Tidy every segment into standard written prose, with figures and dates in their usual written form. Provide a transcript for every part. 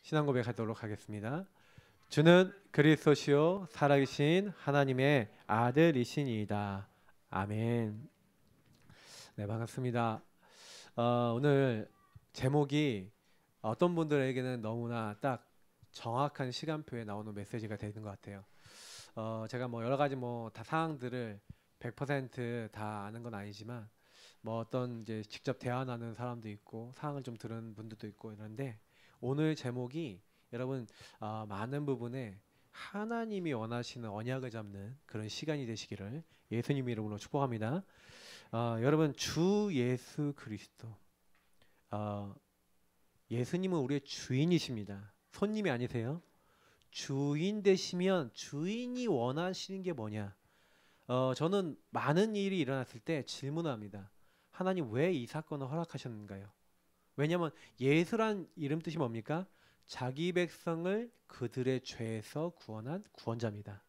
신앙 고백하도록 하겠습니다. 주는 그리스도시요 살아계신 하나님의 아들이시니이다. 아멘. 네, 반갑습니다. 오늘 제목이 어떤 분들에게는 너무나 딱 정확한 시간표에 나오는 메시지가 되는 것 같아요. 제가 여러 가지 다 사항들을 100% 다 아는 건 아니지만 어떤 이제 직접 대화 나누는 사람도 있고 사항을 좀 들은 분들도 있고 이런데, 오늘 제목이 여러분 많은 부분에 하나님이 원하시는 언약을 잡는 그런 시간이 되시기를 예수님 이름으로 축복합니다. 여러분, 주 예수 그리스도, 예수님은 우리의 주인이십니다. 손님이 아니세요. 주인 되시면 주인이 원하시는 게 뭐냐? 저는 많은 일이 일어났을 때 질문합니다. 하나님, 왜 이 사건을 허락하셨는가요? 왜냐하면 예수란 이름 뜻이 뭡니까? 자기 백성을 그들의 죄에서 구원한 구원자입니다.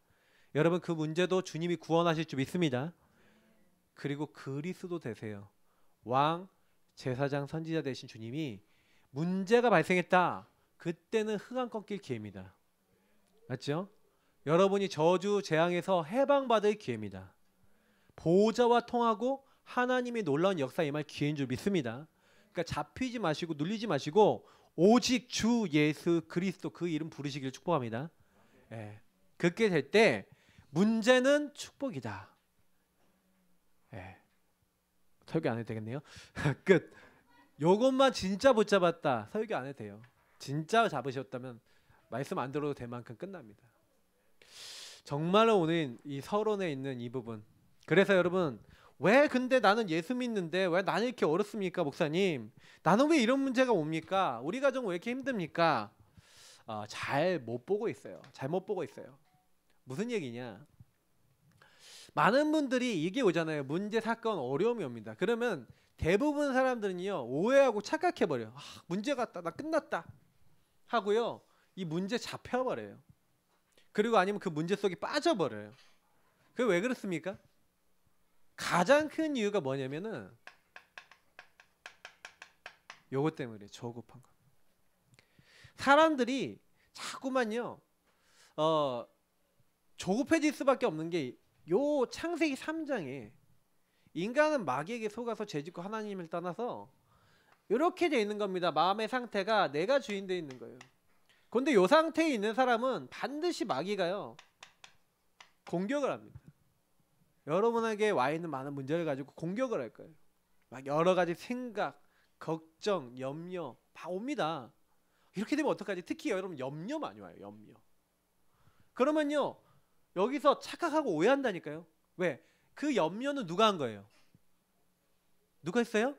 여러분, 그 문제도 주님이 구원하실 줄 믿습니다. 그리고 그리스도 되세요. 왕, 제사장, 선지자 되신 주님이 문제가 발생했다. 그때는 흑암 꺾일 기회입니다. 맞죠? 여러분이 저주 재앙에서 해방받을 기회입니다. 보호자와 통하고 하나님의 놀라운 역사에 임할 기회인 줄 믿습니다. 그러니까 잡히지 마시고 눌리지 마시고 오직 주 예수 그리스도 그 이름 부르시기를 축복합니다. 그렇게 될 때 문제는 축복이다. 설교 안 해도 되겠네요. 끝. 요것만 진짜 붙잡았다. 설교 안 해도 돼요. 진짜 잡으셨다면 말씀 안 들어도 될 만큼 끝납니다. 정말로 오늘 이 서론에 있는 이 부분, 그래서 여러분, 왜 근데 나는 예수 믿는데 왜 나는 이렇게 어렵습니까, 목사님? 나는 왜 이런 문제가 옵니까? 우리 가정 왜 이렇게 힘듭니까? 잘 못 보고 있어요. 잘못 보고 있어요. 무슨 얘기냐? 많은 분들이 이게 오잖아요. 문제, 사건, 어려움이 옵니다. 그러면 대부분 사람들은요, 오해하고 착각해버려요. 문제 갔다, 나 끝났다 하고요, 이 문제 잡혀버려요. 그리고 아니면 그 문제 속에 빠져버려요. 그게 왜 그렇습니까? 가장 큰 이유가 뭐냐면은 요것 때문에 조급한 거. 사람들이 자꾸만요 조급해질 수밖에 없는 게 요 창세기 3장에 인간은 마귀에게 속아서 죄짓고 하나님을 떠나서 이렇게 돼 있는 겁니다. 마음의 상태가 내가 주인 돼 있는 거예요. 그런데 요 상태에 있는 사람은 반드시 마귀가요 공격을 합니다. 여러분에게 와 있는 많은 문제를 가지고 공격을 할 거예요. 막 여러 가지 생각, 걱정, 염려 다 옵니다. 이렇게 되면 어떡하지? 특히 여러분 염려 많이 와요. 염려. 그러면요 여기서 착각하고 오해한다니까요. 왜? 그 염려는 누가 한 거예요? 누가 했어요?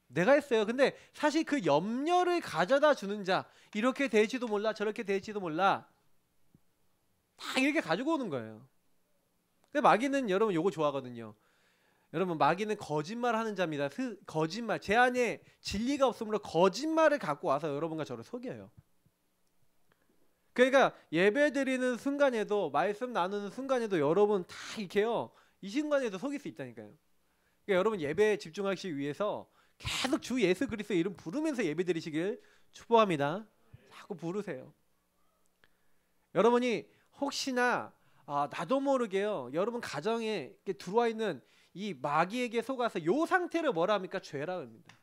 내가 했어요. 근데 사실 그 염려를 가져다 주는 자, 이렇게 될지도 몰라 저렇게 될지도 몰라, 다 이렇게 가지고 오는 거예요. 근데 마귀는 여러분 요거 좋아하거든요. 여러분, 마귀는 거짓말하는 자입니다. 거짓말, 제 안에 진리가 없으므로 거짓말을 갖고 와서 여러분과 저를 속여요. 그러니까 예배 드리는 순간에도, 말씀 나누는 순간에도 여러분 다 이렇게요, 이 순간에도 속일 수 있다니까요. 그러니까 여러분 예배에 집중하시기 위해서 계속 주 예수 그리스도의 이름 부르면서 예배 드리시길 축복합니다. 자꾸 부르세요. 여러분이 혹시나 나도 모르게요, 여러분 가정에 들어와 있는 이 마귀에게 속아서 요 상태를 뭐라 합니까? 죄라 합니다.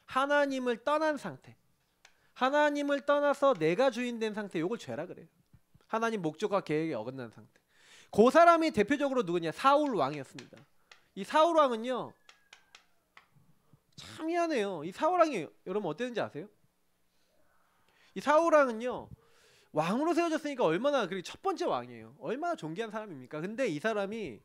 하나님을 떠난 상태, 하나님을 떠나서 내가 주인 된 상태, 요걸 죄라 그래요. 하나님 목적과 계획에 어긋난 상태. 그 사람이 대표적으로 누구냐? 사울 왕이었습니다. 이 사울 왕은요 참 희한해요. 이 사울 왕이 여러분 어땠는지 아세요? 이 사울 왕은요 왕으로 세워졌으니까 얼마나, 그리고 첫 번째 왕이에요. 얼마나 존귀한 사람입니까? 근데 이 사람이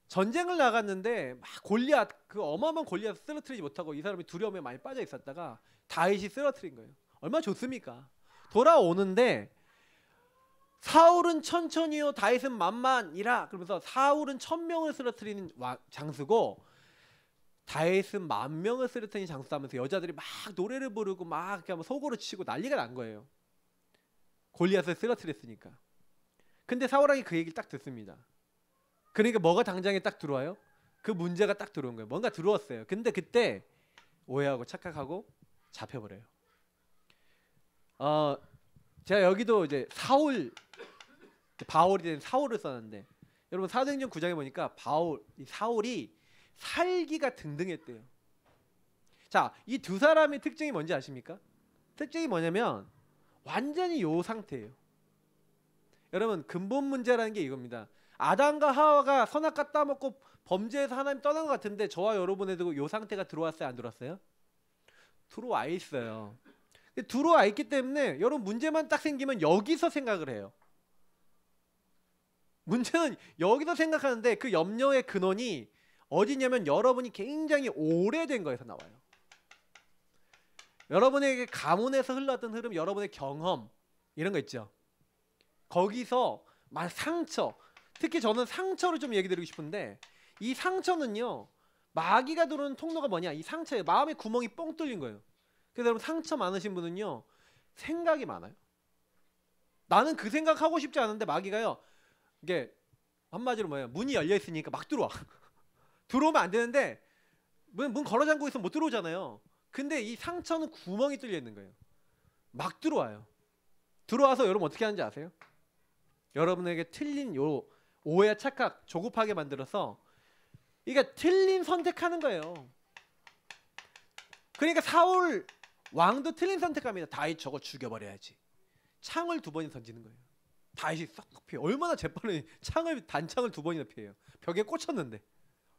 전쟁을 나갔는데 막 골리앗, 그 어마어마한 골리앗 쓰러뜨리지 못하고 이 사람이 두려움에 많이 빠져 있었다가 다윗이 쓰러뜨린 거예요. 얼마나 좋습니까? 돌아오는데 사울은 천천히요 다윗은 만만이라, 그러면서 사울은 1000명을 쓰러뜨리는 장수고 다윗은 10,000명을 쓰러뜨리는 장수하면서 여자들이 막 노래를 부르고 막 이렇게 속으로 치고 난리가 난 거예요. 골리앗을 쓰러뜨렸으니까. 근데 사울 왕이 그 얘기를 딱 듣습니다. 그러니까 뭐가 당장에 딱 들어와요? 그 문제가 딱 들어온 거예요. 뭔가 들어왔어요. 근데 그때 오해하고 착각하고 잡혀버려요. 제가 여기도 이제 바울이 된 사울을 썼는데 여러분 사도행전 9장에 보니까 사울이 살기가 등등했대요. 자, 이 두 사람의 특징이 뭔지 아십니까? 특징이 뭐냐면 완전히 요 상태예요. 여러분 근본 문제라는 게 이겁니다. 아담과 하와가 선악과 따먹고 범죄해서 하나님 떠난 것 같은데 저와 여러분에도 요 상태가 들어왔어요? 안 들어왔어요? 들어와 있어요. 들어와 있기 때문에 여러분 문제만 딱 생기면 여기서 생각을 해요. 문제는 여기서 생각하는데 그 염려의 근원이 어디냐면 여러분이 굉장히 오래된 거에서 나와요. 여러분에게 가문에서 흘렀던 흐름, 여러분의 경험 이런 거 있죠. 거기서 상처, 특히 저는 상처를 좀 얘기 드리고 싶은데 이 상처는요 마귀가 들어오는 통로가 뭐냐, 이 상처예요. 마음의 구멍이 뻥 뚫린 거예요. 그래서 여러분 상처 많으신 분은요 생각이 많아요. 나는 그 생각하고 싶지 않은데 마귀가요, 이게 한마디로 뭐예요, 문이 열려 있으니까 막 들어와. 들어오면 안 되는데 문 걸어 잠그고 있으면 못 들어오잖아요. 근데 이 상처는 구멍이 뚫려 있는 거예요. 막 들어와요. 들어와서 여러분 어떻게 하는지 아세요? 여러분에게 틀린 요 오해, 착각, 조급하게 만들어서 그러니까 틀린 선택하는 거예요. 그러니까 사울 왕도 틀린 선택합니다. 다윗 저거 죽여버려야지. 창을 2번이나 던지는 거예요. 다윗이 쏙 피해. 얼마나 재빠르니 단창을 2번이나 피해요. 벽에 꽂혔는데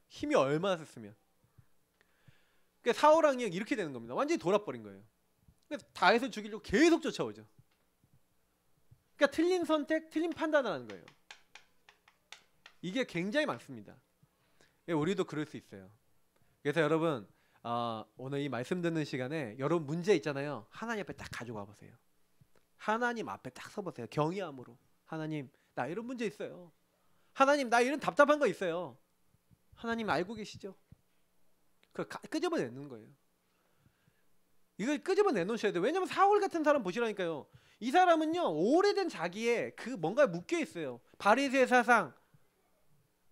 힘이 얼마나 셌으면. 그러니까 사울 왕이 이렇게 되는 겁니다. 완전히 돌아버린 거예요. 그러니까 다윗을 죽이려고 계속 쫓아오죠. 그러니까 틀린 선택, 틀린 판단을 하는 거예요. 이게 굉장히 많습니다. 우리도 그럴 수 있어요. 그래서 여러분 오늘 이 말씀 듣는 시간에 여러분 문제 있잖아요. 하나님 앞에 딱 가지고 와보세요. 하나님 앞에 딱 서보세요. 경외함으로. 하나님 나 이런 문제 있어요. 하나님 나 이런 답답한 거 있어요. 하나님 알고 계시죠? 그걸 끄집어내는 거예요. 이걸 끄집어내놓으셔야 돼요. 왜냐면 사울 같은 사람 보시라니까요. 이 사람은요 오래된 자기의 그 뭔가에 묶여 있어요. 바리새의 사상,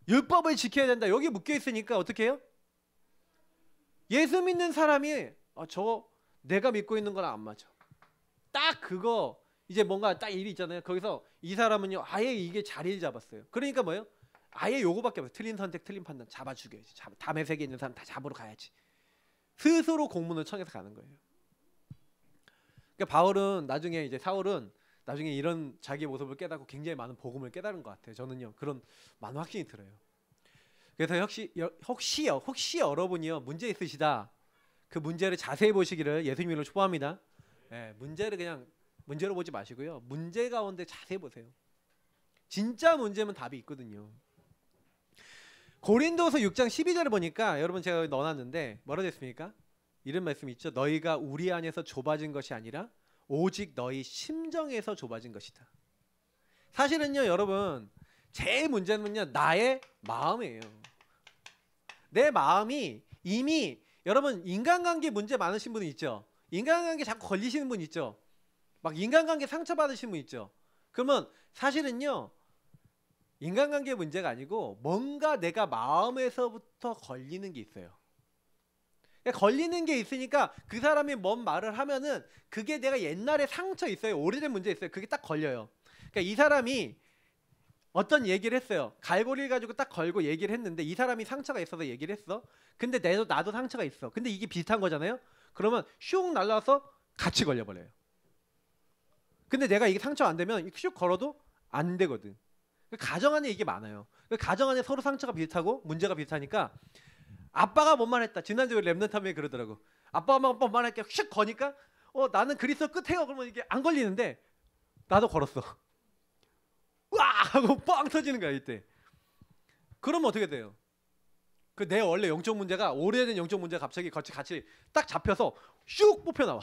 율법을 지켜야 된다, 여기 묶여 있으니까 어떻게 해요? 예수 믿는 사람이 저 내가 믿고 있는 거랑 안 맞아. 딱 그거 이제 뭔가 딱 일이 있잖아요. 거기서 이 사람은요 아예 이게 자리를 잡았어요. 그러니까 뭐예요? 아예 요거밖에 없어요. 틀린 선택, 틀린 판단. 잡아 죽여야지. 담의 세계에 있는 사람 다 잡으러 가야지. 스스로 공문을 청해서 가는 거예요. 그러니까 바울은 나중에 이제 사울은 나중에 이런 자기의 모습을 깨닫고 굉장히 많은 복음을 깨달은 것 같아요. 저는요 그런 많은 확신이 들어요. 그래서 혹시 여러분이요 문제 있으시다, 그 문제를 자세히 보시기를 예수님으로 축복합니다. 문제를 그냥 문제로 보지 마시고요, 문제 가운데 자세히 보세요. 진짜 문제면 답이 있거든요. 고린도서 6장 12절을 보니까 여러분 제가 여기 넣어놨는데 뭐라 됐습니까? 이런 말씀이 있죠. 너희가 우리 안에서 좁아진 것이 아니라 오직 너희 심정에서 좁아진 것이다. 사실은요 여러분 제일 문제는요 나의 마음이에요. 내 마음이 이미, 여러분 인간관계 문제 많으신 분 있죠? 인간관계 자꾸 걸리시는 분 있죠? 막 인간관계 상처받으시는 분 있죠? 그러면 사실은요 인간관계 문제가 아니고 뭔가 내가 마음에서부터 걸리는 게 있어요. 걸리는 게 있으니까 그 사람이 뭔 말을 하면은 그게 내가 옛날에 상처 있어요. 오래된 문제 있어요. 그게 딱 걸려요. 그러니까 이 사람이 어떤 얘기를 했어요. 갈고리를 가지고 딱 걸고 얘기를 했는데 이 사람이 상처가 있어서 얘기를 했어. 근데 나도 상처가 있어. 근데 이게 비슷한 거잖아요. 그러면 슉 날라와서 같이 걸려버려요. 근데 내가 이게 상처 안 되면 슉 걸어도 안 되거든. 가정 안에 이게 많아요. 가정 안에 서로 상처가 비슷하고 문제가 비슷하니까 아빠가 뭔 말했다. 지난주에 랩넌타임에 그러더라고. 아빠가 뭔 말할게 슉 거니까 나는 그리스도 끝에요. 그러면 이게 안 걸리는데 나도 걸었어. 와 하고 뻥 터지는 거야 이때. 그러면 어떻게 돼요? 그 내 원래 영적 문제가, 오래된 영적 문제가 갑자기 같이 딱 잡혀서 슉 뽑혀 나와.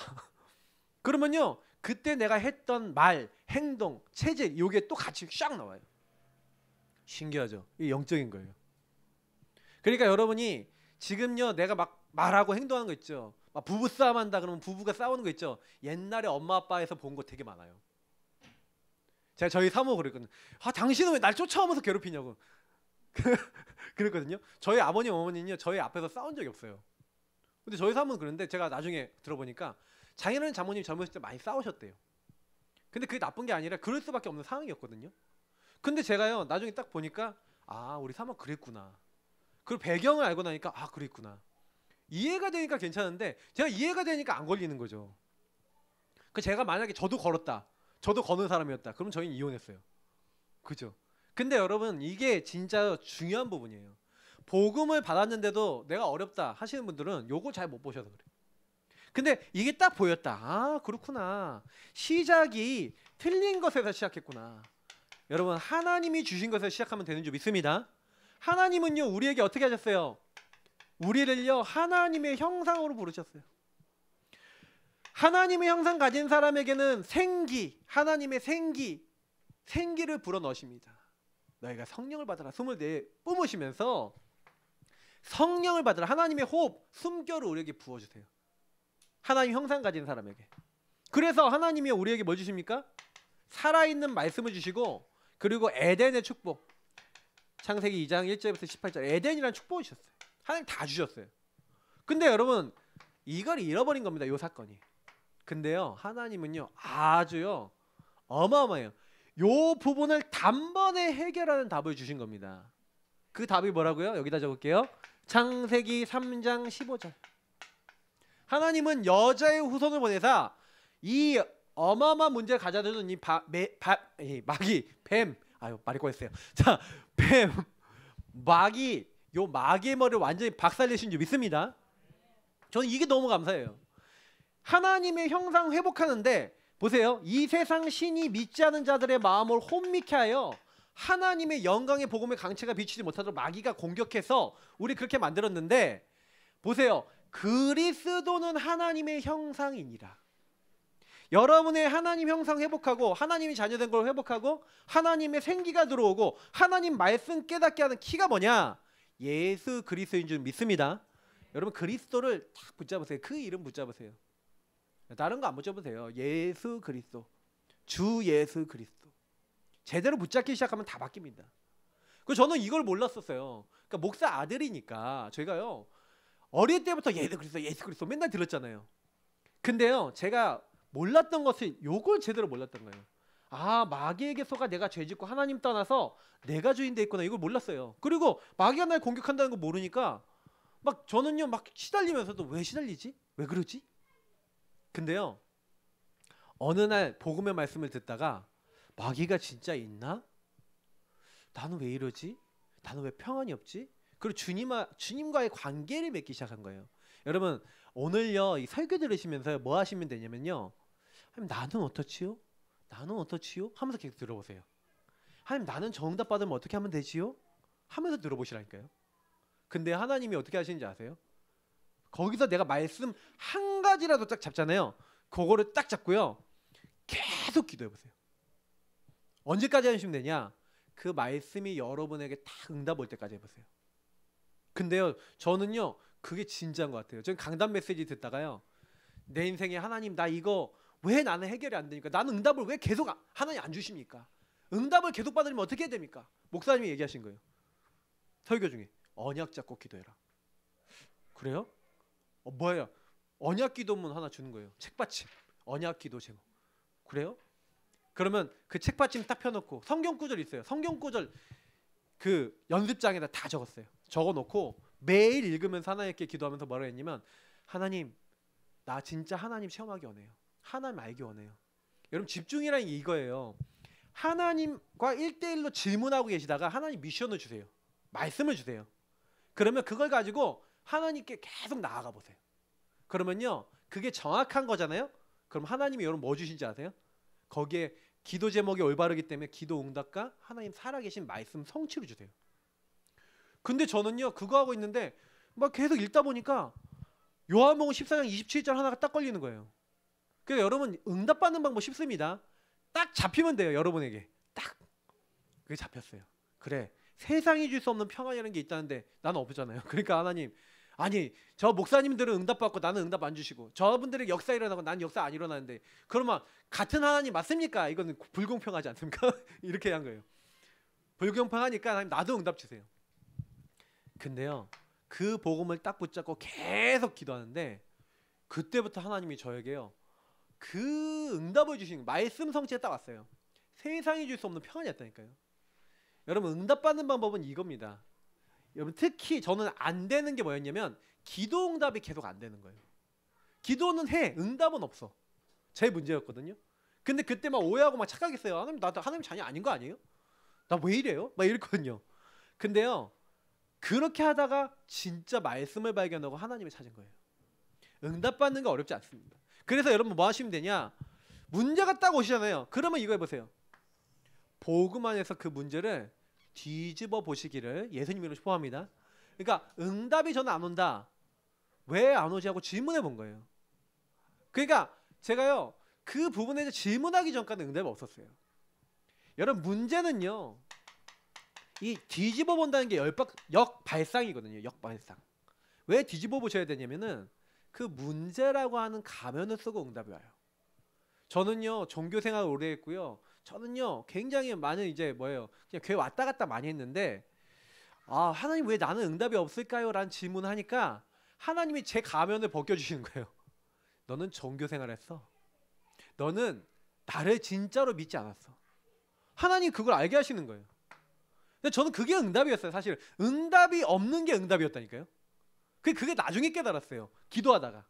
그러면요 그때 내가 했던 말, 행동, 체질 요게 또 같이 샥 나와요. 신기하죠? 이게 영적인 거예요. 그러니까 여러분이 지금요 내가 막 말하고 행동하는 거 있죠. 막 부부싸움 한다 그러면 부부가 싸우는 거 있죠. 옛날에 엄마 아빠에서 본 거 되게 많아요. 제가 저희 사모 그랬거든요. 당신은 왜 날 쫓아오면서 괴롭히냐고. 그랬거든요. 저희 아버님 어머니는요 저희 앞에서 싸운 적이 없어요. 근데 저희 사모는 그런데 제가 나중에 들어보니까 장인어른 장모님 젊으실 때 많이 싸우셨대요. 근데 그게 나쁜 게 아니라 그럴 수밖에 없는 상황이었거든요. 근데 제가요 나중에 딱 보니까 아 우리 사모 그랬구나. 그리고 배경을 알고 나니까 아 그랬구나. 이해가 되니까 괜찮은데 제가 이해가 되니까 안 걸리는 거죠. 그 제가 만약에 저도 걸었다. 저도 거는 사람이었다. 그럼 저희는 이혼했어요. 그죠? 근데 여러분 이게 진짜 중요한 부분이에요. 복음을 받았는데도 내가 어렵다 하시는 분들은 요거 잘 못 보셔서 그래요. 근데 이게 딱 보였다. 아 그렇구나. 시작이 틀린 것에서 시작했구나. 여러분 하나님이 주신 것에서 시작하면 되는 줄 믿습니다. 하나님은요 우리에게 어떻게 하셨어요? 우리를요 하나님의 형상으로 부르셨어요. 하나님의 형상 가진 사람에게는 하나님의 생기를 불어넣으십니다. 너희가 성령을 받아라. 숨을 뿜으시면서 성령을 받아라. 하나님의 호흡, 숨결을 우리에게 부어주세요. 하나님 형상 가진 사람에게. 그래서 하나님이 우리에게 뭐 주십니까? 살아있는 말씀을 주시고 그리고 에덴의 축복. 창세기 2장 1절부터 18절 에덴이라는 축복을 주셨어요. 하나님 다 주셨어요. 근데 여러분 이걸 잃어버린 겁니다. 이 사건이. 근데요 하나님은요 아주요 어마어마해요. 요 부분을 단번에 해결하는 답을 주신 겁니다. 그 답이 뭐라고요? 여기다 적을게요. 창세기 3장 15절. 하나님은 여자의 후손을 보내사 이 어마어마한 문제를 가져다주는 이 마귀 뱀 말이 꼬였어요. 자 뱀 마귀의 머리를 완전히 박살내신 줄 믿습니다. 저는 이게 너무 감사해요. 하나님의 형상 회복하는데 보세요. 이 세상 신이 믿지 않은 자들의 마음을 혼미케 하여 하나님의 영광의 복음의 강체가 비치지 못하도록 마귀가 공격해서 우리 그렇게 만들었는데 보세요. 그리스도는 하나님의 형상이니라. 여러분의 하나님 형상 회복하고 하나님이 자녀된 걸 회복하고 하나님의 생기가 들어오고 하나님 말씀 깨닫게 하는 키가 뭐냐? 예수 그리스도인 줄 믿습니다. 여러분 그리스도를 딱 붙잡으세요. 그 이름 붙잡으세요. 다른 거 안 붙잡으세요. 예수 그리스도, 주 예수 그리스도. 제대로 붙잡기 시작하면 다 바뀝니다. 그 저는 이걸 몰랐었어요. 그러니까 목사 아들이니까 저희가요 어릴 때부터 예수 그리스도 맨날 들었잖아요. 근데요 제가 몰랐던 것이 요걸 제대로 몰랐던 거예요. 아 마귀에게 속아 내가 죄짓고 하나님 떠나서 내가 주인 돼 있구나. 이걸 몰랐어요. 그리고 마귀가 날 공격한다는 거 모르니까 막 저는요 막 시달리면서도 왜 시달리지? 왜 그러지? 근데요 어느 날 복음의 말씀을 듣다가 마귀가 진짜 있나? 나는 왜 이러지? 나는 왜 평안이 없지? 그리고 주님과의 관계를 맺기 시작한 거예요. 여러분 오늘요 이 설교 들으시면서 뭐 하시면 되냐면요 하나님 나는 어떻지요? 나는 어떻지요? 하면서 계속 들어보세요. 하나님 나는 정답 받으면 어떻게 하면 되지요? 하면서 들어보시라니까요. 근데 하나님이 어떻게 하시는지 아세요? 거기서 내가 말씀 한 가지라도 딱 잡잖아요. 그거를 딱 잡고요 계속 기도해보세요. 언제까지 하시면 되냐? 그 말씀이 여러분에게 딱 응답 올 때까지 해보세요. 근데요 저는요 그게 진짜인 것 같아요. 저는 강단 메시지 듣다가요 내 인생에 하나님 나 이거 왜 나는 해결이 안 되니까 나는 응답을 왜 계속 하나님 안 주십니까? 응답을 계속 받으려면 어떻게 해야 됩니까? 목사님이 얘기하신 거예요. 설교 중에 언약 잡고 기도해라. 그래요? 뭐예요? 언약 기도문 하나 주는 거예요. 책받침 언약 기도 제목. 그래요? 그러면 그 책받침 딱 펴놓고 성경 구절 있어요. 성경 구절 그 연습장에다 다 적었어요. 적어놓고 매일 읽으면서 하나님께 기도하면서 뭐라 했냐면 하나님 나 진짜 하나님 체험하기 원해요. 하나님 알기 원해요. 여러분 집중이라는 게 이거예요. 하나님과 1대1로 질문하고 계시다가 하나님 미션을 주세요. 말씀을 주세요. 그러면 그걸 가지고 하나님께 계속 나아가 보세요. 그러면요 그게 정확한 거잖아요. 그럼 하나님이 여러분 뭐 주신지 아세요? 거기에 기도 제목이 올바르기 때문에 기도 응답과 하나님 살아계신 말씀 성취를 주세요. 근데 저는요 그거 하고 있는데 막 계속 읽다 보니까 요한복음 14장 27절 하나가 딱 걸리는 거예요. 그러니까 여러분 응답받는 방법 쉽습니다. 딱 잡히면 돼요. 여러분에게 딱 그게 잡혔어요. 그래 세상이 줄 수 없는 평안이라는 게 있다는데 나는 없잖아요. 그러니까 하나님 아니 저 목사님들은 응답받고 나는 응답 안 주시고 저분들의 역사 일어나고 난 역사 안 일어나는데 그러면 같은 하나님 맞습니까? 이거는 불공평하지 않습니까? 이렇게 한 거예요. 불공평하니까 하나님 나도 응답 주세요. 근데요 그 복음을 딱 붙잡고 계속 기도하는데 그때부터 하나님이 저에게요 그 응답을 주신 말씀 성취에 딱 왔어요. 세상이 줄 수 없는 평안이었다니까요. 여러분 응답받는 방법은 이겁니다. 여러분 특히 저는 안 되는 게 뭐였냐면 기도 응답이 계속 안 되는 거예요. 기도는 해, 응답은 없어. 제 문제였거든요. 근데 그때 막 오해하고 막 착각했어요. 하나님 나 하나님 자녀 아닌 거 아니에요? 나 왜 이래요? 막 이랬거든요. 근데요 그렇게 하다가 진짜 말씀을 발견하고 하나님을 찾은 거예요. 응답받는 거 어렵지 않습니다. 그래서 여러분 뭐 하시면 되냐? 문제가 딱 오시잖아요. 그러면 이거 해보세요. 복음 안에서 그 문제를 뒤집어 보시기를 예수님으로 축복합니다. 그러니까 응답이 저는 안 온다. 왜 안 오지 하고 질문해 본 거예요. 그러니까 제가요 그 부분에 대해서 질문하기 전까지 응답이 없었어요. 여러분 문제는요 이 뒤집어 본다는 게 역발상이거든요. 역발상. 왜 뒤집어 보셔야 되냐면은 그 문제라고 하는 가면을 쓰고 응답이 와요. 저는요 종교 생활을 오래 했고요. 저는요 굉장히 많은 이제 뭐예요 그냥 교회 왔다 갔다 많이 했는데 아 하나님 왜 나는 응답이 없을까요? 라는 질문을 하니까 하나님이 제 가면을 벗겨주시는 거예요. 너는 종교 생활을 했어. 너는 나를 진짜로 믿지 않았어. 하나님 그걸 알게 하시는 거예요. 근데 저는 그게 응답이었어요. 사실 응답이 없는 게 응답이었다니까요. 그게 나중에 깨달았어요. 기도하다가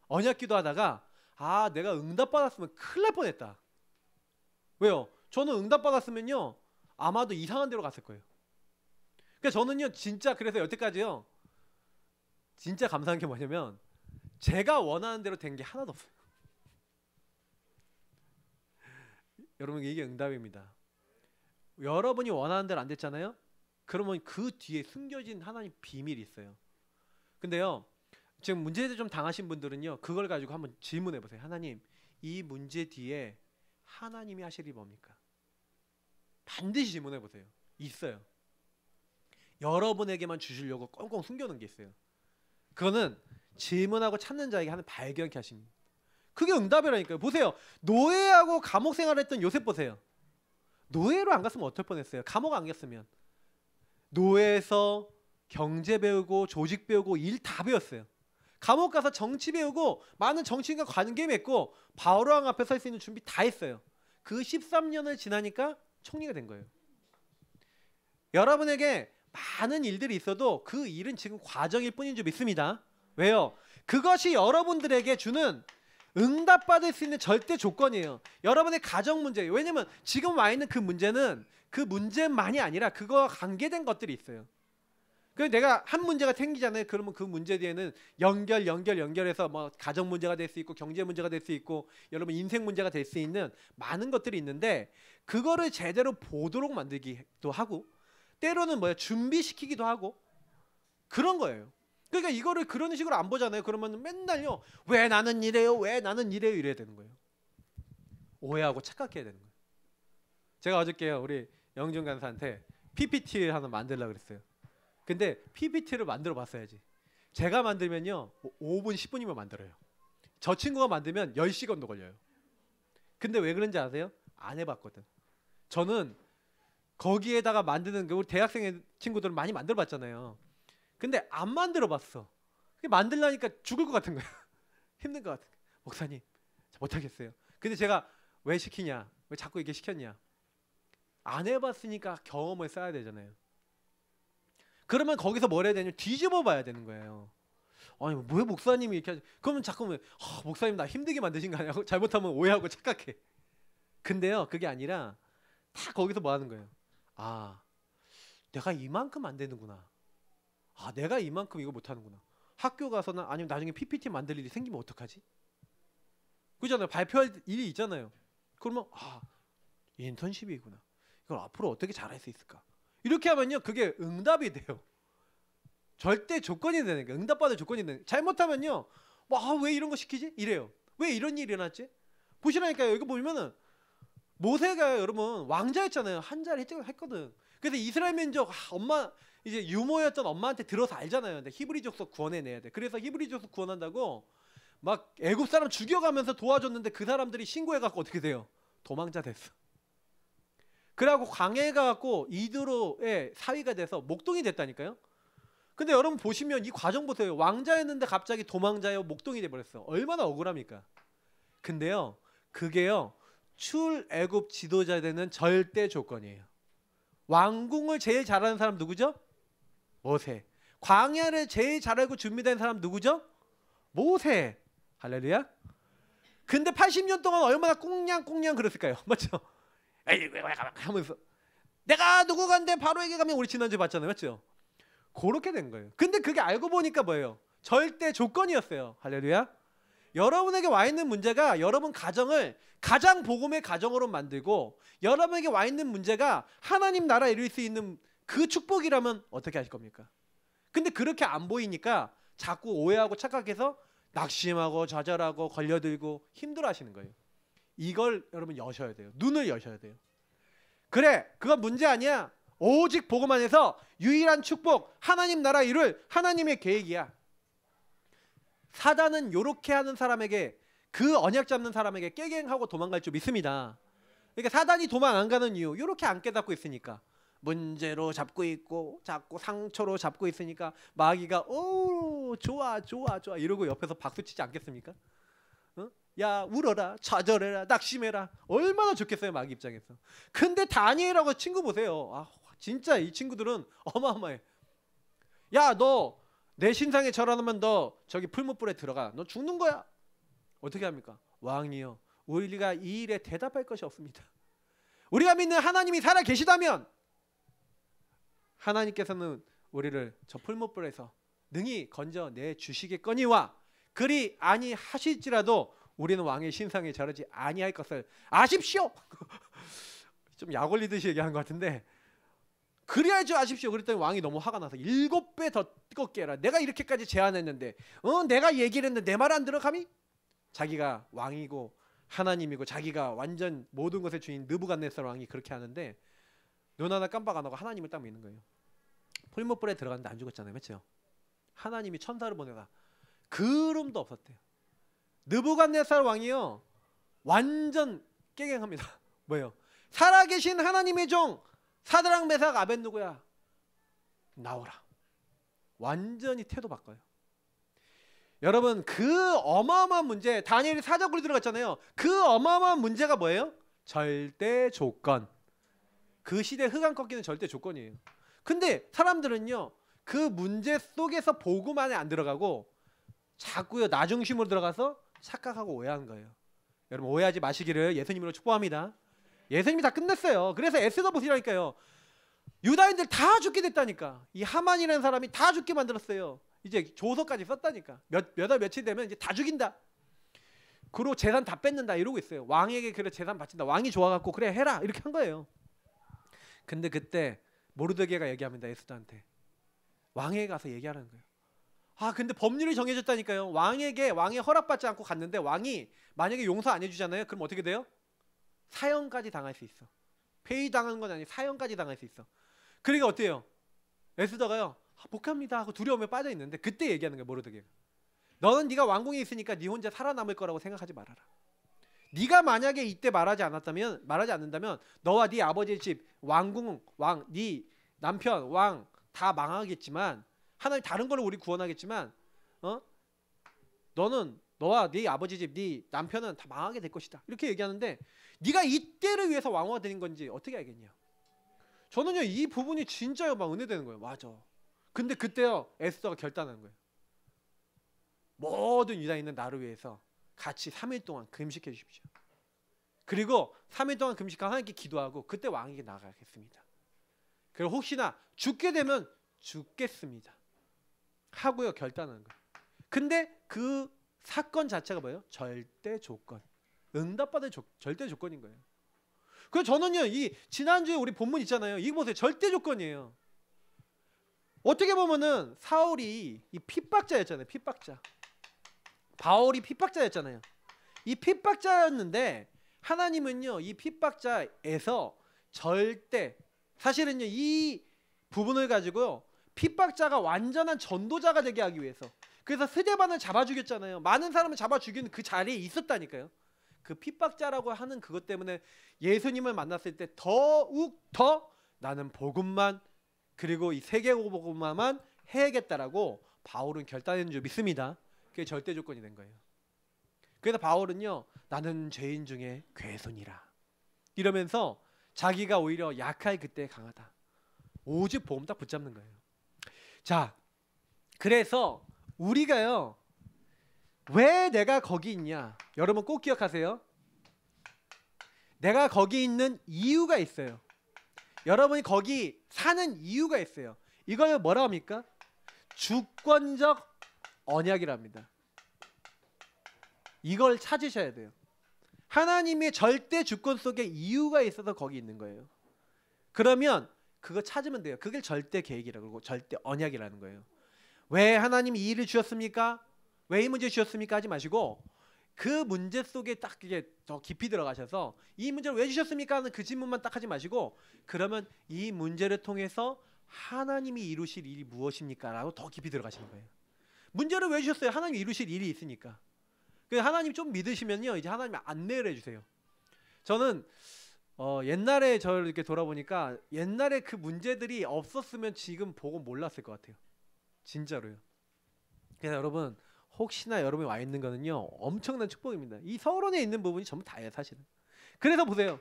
언약 기도하다가 아 내가 응답 받았으면 큰일 날 뻔했다. 왜요? 저는 응답 받았으면요 아마도 이상한 데로 갔을 거예요. 그러니까 저는요 진짜 그래서 여태까지요 진짜 감사한 게 뭐냐면 제가 원하는 대로 된 게 하나도 없어요. 여러분 이게 응답입니다. 여러분이 원하는 대로 안 됐잖아요. 그러면 그 뒤에 숨겨진 하나님 비밀이 있어요. 근데요 지금 문제를 좀 당하신 분들은요 그걸 가지고 한번 질문해 보세요. 하나님 이 문제 뒤에 하나님이 하실 일이 뭡니까? 반드시 질문해 보세요. 있어요. 여러분에게만 주시려고 꽁꽁 숨겨놓은 게 있어요. 그거는 질문하고 찾는 자에게 하는 발견케 하십니다. 그게 응답이라니까요. 보세요. 노예하고 감옥 생활했던 요셉 보세요. 노예로 안 갔으면 어떨 뻔했어요. 감옥 안 갔으면. 노예에서 경제 배우고 조직 배우고 일 다 배웠어요. 감옥 가서 정치 배우고 많은 정치인과 관계 맺고 바로왕 앞에 설 수 있는 준비 다 했어요. 그 13년을 지나니까 총리가 된 거예요. 여러분에게 많은 일들이 있어도 그 일은 지금 과정일 뿐인 줄 믿습니다. 왜요? 그것이 여러분들에게 주는 응답받을 수 있는 절대 조건이에요. 여러분의 가정 문제. 왜냐면 지금 와 있는 그 문제는 그 문제만이 아니라 그거와 관계된 것들이 있어요. 그래서 내가 한 문제가 생기잖아요. 그러면 그 문제 뒤에는 연결해서 뭐 가정 문제가 될 수 있고 경제 문제가 될 수 있고 여러분 인생 문제가 될 수 있는 많은 것들이 있는데 그거를 제대로 보도록 만들기도 하고 때로는 뭐야 준비시키기도 하고 그런 거예요. 그러니까 이거를 그런 식으로 안 보잖아요. 그러면 맨날요 왜 나는 이래요 왜 나는 이래요 이래야 되는 거예요. 오해하고 착각해야 되는 거예요. 제가 어저께요 우리 영준 간사한테 PPT 하나 만들려고 그랬어요. 근데 PPT를 만들어 봤어야지. 제가 만들면요 5분 10분이면 만들어요. 저 친구가 만들면 10시간도 걸려요. 근데 왜 그런지 아세요? 안 해봤거든. 저는 거기에다가 만드는 우리 대학생 친구들은 많이 만들어 봤잖아요. 근데 안 만들어 봤어. 만들려니까 죽을 것 같은 거야. 힘든 것 같은 거야. 목사님 못하겠어요. 근데 제가 왜 시키냐 왜 자꾸 이게 시켰냐 안 해봤으니까 경험을 쌓아야 되잖아요. 그러면 거기서 뭘 해야 되냐면 뒤집어 봐야 되는 거예요. 아니 왜 목사님이 이렇게 하지? 그러면 자꾸 목사님 나 힘들게 만드신 거 아니야? 잘못하면 오해하고 착각해. 근데요 그게 아니라 다 거기서 뭐 하는 거예요? 아 내가 이만큼 안 되는구나. 아 내가 이만큼 이거 못하는구나. 학교 가서는 아니면 나중에 PPT 만들 일이 생기면 어떡하지? 그잖아요. 발표할 일이 있잖아요. 그러면 아 인턴십이구나. 이걸 앞으로 어떻게 잘할 수 있을까? 이렇게 하면요 그게 응답이 돼요. 절대 조건이 되는 거예요. 응답받을 조건이 되는 거예요. 잘못하면요 왜 이런 거 시키지? 이래요. 왜 이런 일이 일어났지? 보시라니까요. 여기 보면은 모세가 여러분 왕자였잖아요. 한자를 했거든. 그래서 이스라엘 민족 엄마 이제 유모였던 엄마한테 들어서 알잖아요. 근데 히브리 족속 구원해내야 돼. 그래서 히브리 족속 구원한다고 막 애굽 사람 죽여가면서 도와줬는데 그 사람들이 신고해갖고 어떻게 돼요? 도망자 됐어. 그래갖고 광해에 가갖고 이드로의 사위가 돼서 목동이 됐다니까요. 근데 여러분 보시면 이 과정 보세요. 왕자였는데 갑자기 도망자요 목동이 돼버렸어. 얼마나 억울합니까? 근데요 그게요 출애굽 지도자 되는 절대 조건이에요. 왕궁을 제일 잘하는 사람 누구죠? 모세. 광야를 제일 잘 알고 준비된 사람 누구죠? 모세. 할렐루야. 근데 80년 동안 얼마나 꽁냥꽁냥 그랬을까요? 맞죠? 에이 왜 하면서 내가 누구간데 바로에게 가면 우리 지난주에 봤잖아요. 맞죠? 그렇게 된 거예요. 근데 그게 알고 보니까 뭐예요? 절대 조건이었어요. 할렐루야. 여러분에게 와 있는 문제가 여러분 가정을 가장 복음의 가정으로 만들고 여러분에게 와 있는 문제가 하나님 나라에 이룰 수 있는 그 축복이라면 어떻게 하실 겁니까? 근데 그렇게 안 보이니까 자꾸 오해하고 착각해서 낙심하고 좌절하고 걸려들고 힘들어 하시는 거예요. 이걸 여러분 여셔야 돼요. 눈을 여셔야 돼요. 그래 그건 문제 아니야. 오직 복음 안에서 유일한 축복 하나님 나라 이룰 하나님의 계획이야. 사단은 요렇게 하는 사람에게 그 언약 잡는 사람에게 깨갱하고 도망갈 줄 믿습니다. 그러니까 사단이 도망 안 가는 이유 요렇게 안 깨닫고 있으니까 문제로 잡고 있고 자꾸 상처로 잡고 있으니까 마귀가 오 좋아 이러고 옆에서 박수치지 않겠습니까? 어? 야 울어라 좌절해라 낙심해라 얼마나 좋겠어요 마귀 입장에서. 근데 다니엘하고 친구 보세요. 아 진짜 이 친구들은 어마어마해. 야 너 내 신상에 절하면 너 저기 풀무불에 들어가. 너 죽는 거야. 어떻게 합니까? 왕이요 우리가 이 일에 대답할 것이 없습니다. 우리가 믿는 하나님이 살아 계시다면 하나님께서는 우리를 저 풀무불에서 능히 건져내 주시겠거니와 그리 아니하실지라도 우리는 왕의 신상에 절하지 아니할 것을 아십시오. 좀 약 올리듯이 얘기한 것 같은데 그래야 줄 아십시오. 그랬더니 왕이 너무 화가 나서 7배 더 뜨겁게 해라. 내가 이렇게까지 제안했는데 내가 얘기를 했는데 내 말 안 들어 감히? 자기가 왕이고 하나님이고 자기가 완전 모든 것의 주인 느부갓네살 왕이 그렇게 하는데 눈 하나 깜빡 안 하고 하나님을 딱 믿는 거예요. 풀무불에 들어갔는데 안 죽었잖아요. 그렇죠? 하나님이 천사를 보내다 그름도 없었대요. 느부갓네살 왕이요 완전 깨갱합니다. 뭐예요? 살아계신 하나님의 종 사드락 메삭 아벳느고야 나오라. 완전히 태도 바꿔요. 여러분 그 어마어마한 문제 다니엘이 사자굴에 들어갔잖아요. 그 어마어마한 문제가 뭐예요? 절대 조건. 그 시대 흑암 꺾이는 절대 조건이에요. 근데 사람들은요 그 문제 속에서 복음 안에 안 들어가고 자꾸요 나 중심으로 들어가서 착각하고 오해하는 거예요. 여러분 오해하지 마시기를 예수님으로 축복합니다. 예수님이 다 끝냈어요. 그래서 애쓰다 보시라니까요. 유다인들 다 죽게 됐다니까. 이 하만이라는 사람이 다 죽게 만들었어요. 이제 조서까지 썼다니까. 몇 달 며칠 되면 이제 다 죽인다. 그리고 재산 다 뺏는다 이러고 있어요. 왕에게 그래 재산 바친다. 왕이 좋아갖고 그래 해라 이렇게 한 거예요. 근데 그때 모르드게가 얘기합니다. 에스더한테. 왕에게 가서 얘기하라는 거예요. 아 근데 법률이 정해졌다니까요. 왕의 허락받지 않고 갔는데 왕이 만약에 용서 안 해주잖아요. 그럼 어떻게 돼요? 사형까지 당할 수 있어. 폐위당하는 건 아니 사형까지 당할 수 있어. 그러니까 어때요? 에스더가요 못 갑니다 하고 두려움에 빠져 있는데 그때 얘기하는 거예요. 모르드게가. 너는 네가 왕궁에 있으니까 네 혼자 살아남을 거라고 생각하지 말아라. 네가 만약에 이때 말하지 않는다면 너와 네 아버지의 집 왕궁 왕 네 남편 왕 다 망하겠지만 하나님 다른 걸로 우리 구원하겠지만 너는 너와 네 아버지 집 네 남편은 다 망하게 될 것이다. 이렇게 얘기하는데 네가 이때를 위해서 왕후가 되는 건지 어떻게 알겠냐. 저는요 이 부분이 진짜요 막 은혜되는 거예요. 맞아. 근데 그때요 에스더가 결단하는 거예요. 모든 유다인은 나를 위해서 같이 3일 동안 금식해 주십시오. 그리고 3일 동안 금식하고 하나님께 기도하고 그때 왕에게 나가겠습니다. 그리고 혹시나 죽게 되면 죽겠습니다 하고요 결단하는 거예요. 근데 그 사건 자체가 뭐예요? 절대 조건. 응답받을 절대 조건인 거예요. 그래서 저는요 이 지난주에 우리 본문 있잖아요. 이거 보세요. 절대 조건이에요. 어떻게 보면은 사울이 이 핍박자였잖아요. 핍박자. 바울이 핍박자였잖아요. 이 핍박자였는데 하나님은요 이 핍박자에서 절대 사실은요 이 부분을 가지고요 핍박자가 완전한 전도자가 되게 하기 위해서 그래서 스데반을 잡아 죽였잖아요. 많은 사람을 잡아 죽이는 그 자리에 있었다니까요. 그 핍박자라고 하는 그것 때문에 예수님을 만났을 때 더욱 더 나는 복음만 그리고 이 세계복음만 해야겠다라고 바울은 결단했는 줄 믿습니다. 그게 절대 조건이 된 거예요. 그래서 바울은요, 나는 죄인 중에 괴손이라 이러면서 자기가 오히려 약할 그때 강하다. 오직 복음 딱 붙잡는 거예요. 자, 그래서 우리가요, 왜 내가 거기 있냐? 여러분 꼭 기억하세요. 내가 거기 있는 이유가 있어요. 여러분이 거기 사는 이유가 있어요. 이걸 뭐라 합니까? 주권적 언약이랍니다. 이걸 찾으셔야 돼요. 하나님의 절대 주권 속에 이유가 있어서 거기 있는 거예요. 그러면 그거 찾으면 돼요. 그게 절대 계획이라고 그러고 절대 언약이라는 거예요. 왜 하나님이 이 일을 주셨습니까? 왜 이 문제 주셨습니까? 하지 마시고 그 문제 속에 딱 그게 더 깊이 들어가셔서 이 문제를 왜 주셨습니까? 하는 그 질문만 딱 하지 마시고 그러면 이 문제를 통해서 하나님이 이루실 일이 무엇입니까? 라고 더 깊이 들어가시는 거예요. 문제를 왜 주셨어요? 하나님이 이루실 일이 있으니까. 하나님 좀 믿으시면요, 이제 하나님이 안내를 해주세요. 저는 옛날에 저를 이렇게 돌아보니까 옛날에 그 문제들이 없었으면 지금 보고 몰랐을 것 같아요. 진짜로요. 그래서 여러분 혹시나 여러분이 와 있는 거는요 엄청난 축복입니다. 이 서론에 있는 부분이 전부 다예요 사실은. 그래서 보세요.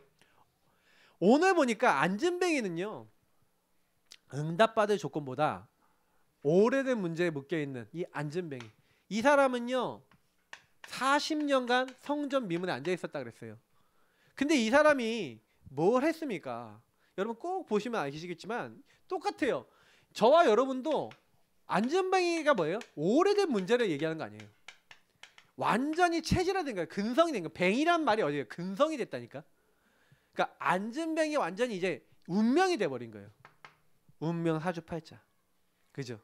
오늘 보니까 안진뱅이는요 응답받을 조건보다 오래된 문제에 묶여있는 이 안진뱅이, 이 사람은요 40년간 성전 미문에 앉아있었다 그랬어요. 근데 이 사람이 뭘 했습니까? 여러분 꼭 보시면 아시겠지만 똑같아요. 저와 여러분도 안전뱅이가 뭐예요? 오래된 문제를 얘기하는 거 아니에요. 완전히 체질화된 거예요. 근성이 된 거예요. 뱅이란 말이 어디예요? 근성이 됐다니까. 그러니까 안전뱅이 완전히 이제 운명이 돼버린 거예요. 운명 사주팔자. 그죠?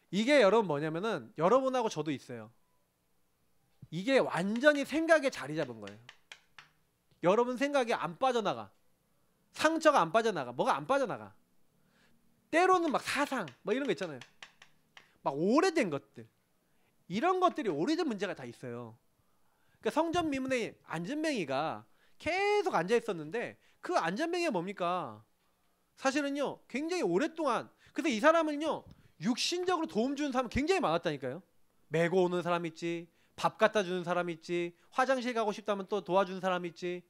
이게 여러분 뭐냐면은 여러분하고 저도 있어요. 이게 완전히 생각에 자리 잡은 거예요. 여러분 생각이 안 빠져나가. 상처가 안 빠져나가. 뭐가 안 빠져나가. 때로는 막 사상 뭐 이런 거 있잖아요. 막 오래된 것들, 이런 것들이 오래된 문제가 다 있어요. 그러니까 성전 미문에 안전뱅이가 계속 앉아 있었는데 그 안전뱅이가 뭡니까? 사실은요 굉장히 오랫동안, 그래서 이 사람은요 육신적으로 도움 주는 사람 굉장히 많았다니까요. 메고 오는 사람 있지, 밥 갖다 주는 사람 있지, 화장실 가고 싶다면 또 도와주는 사람 있지.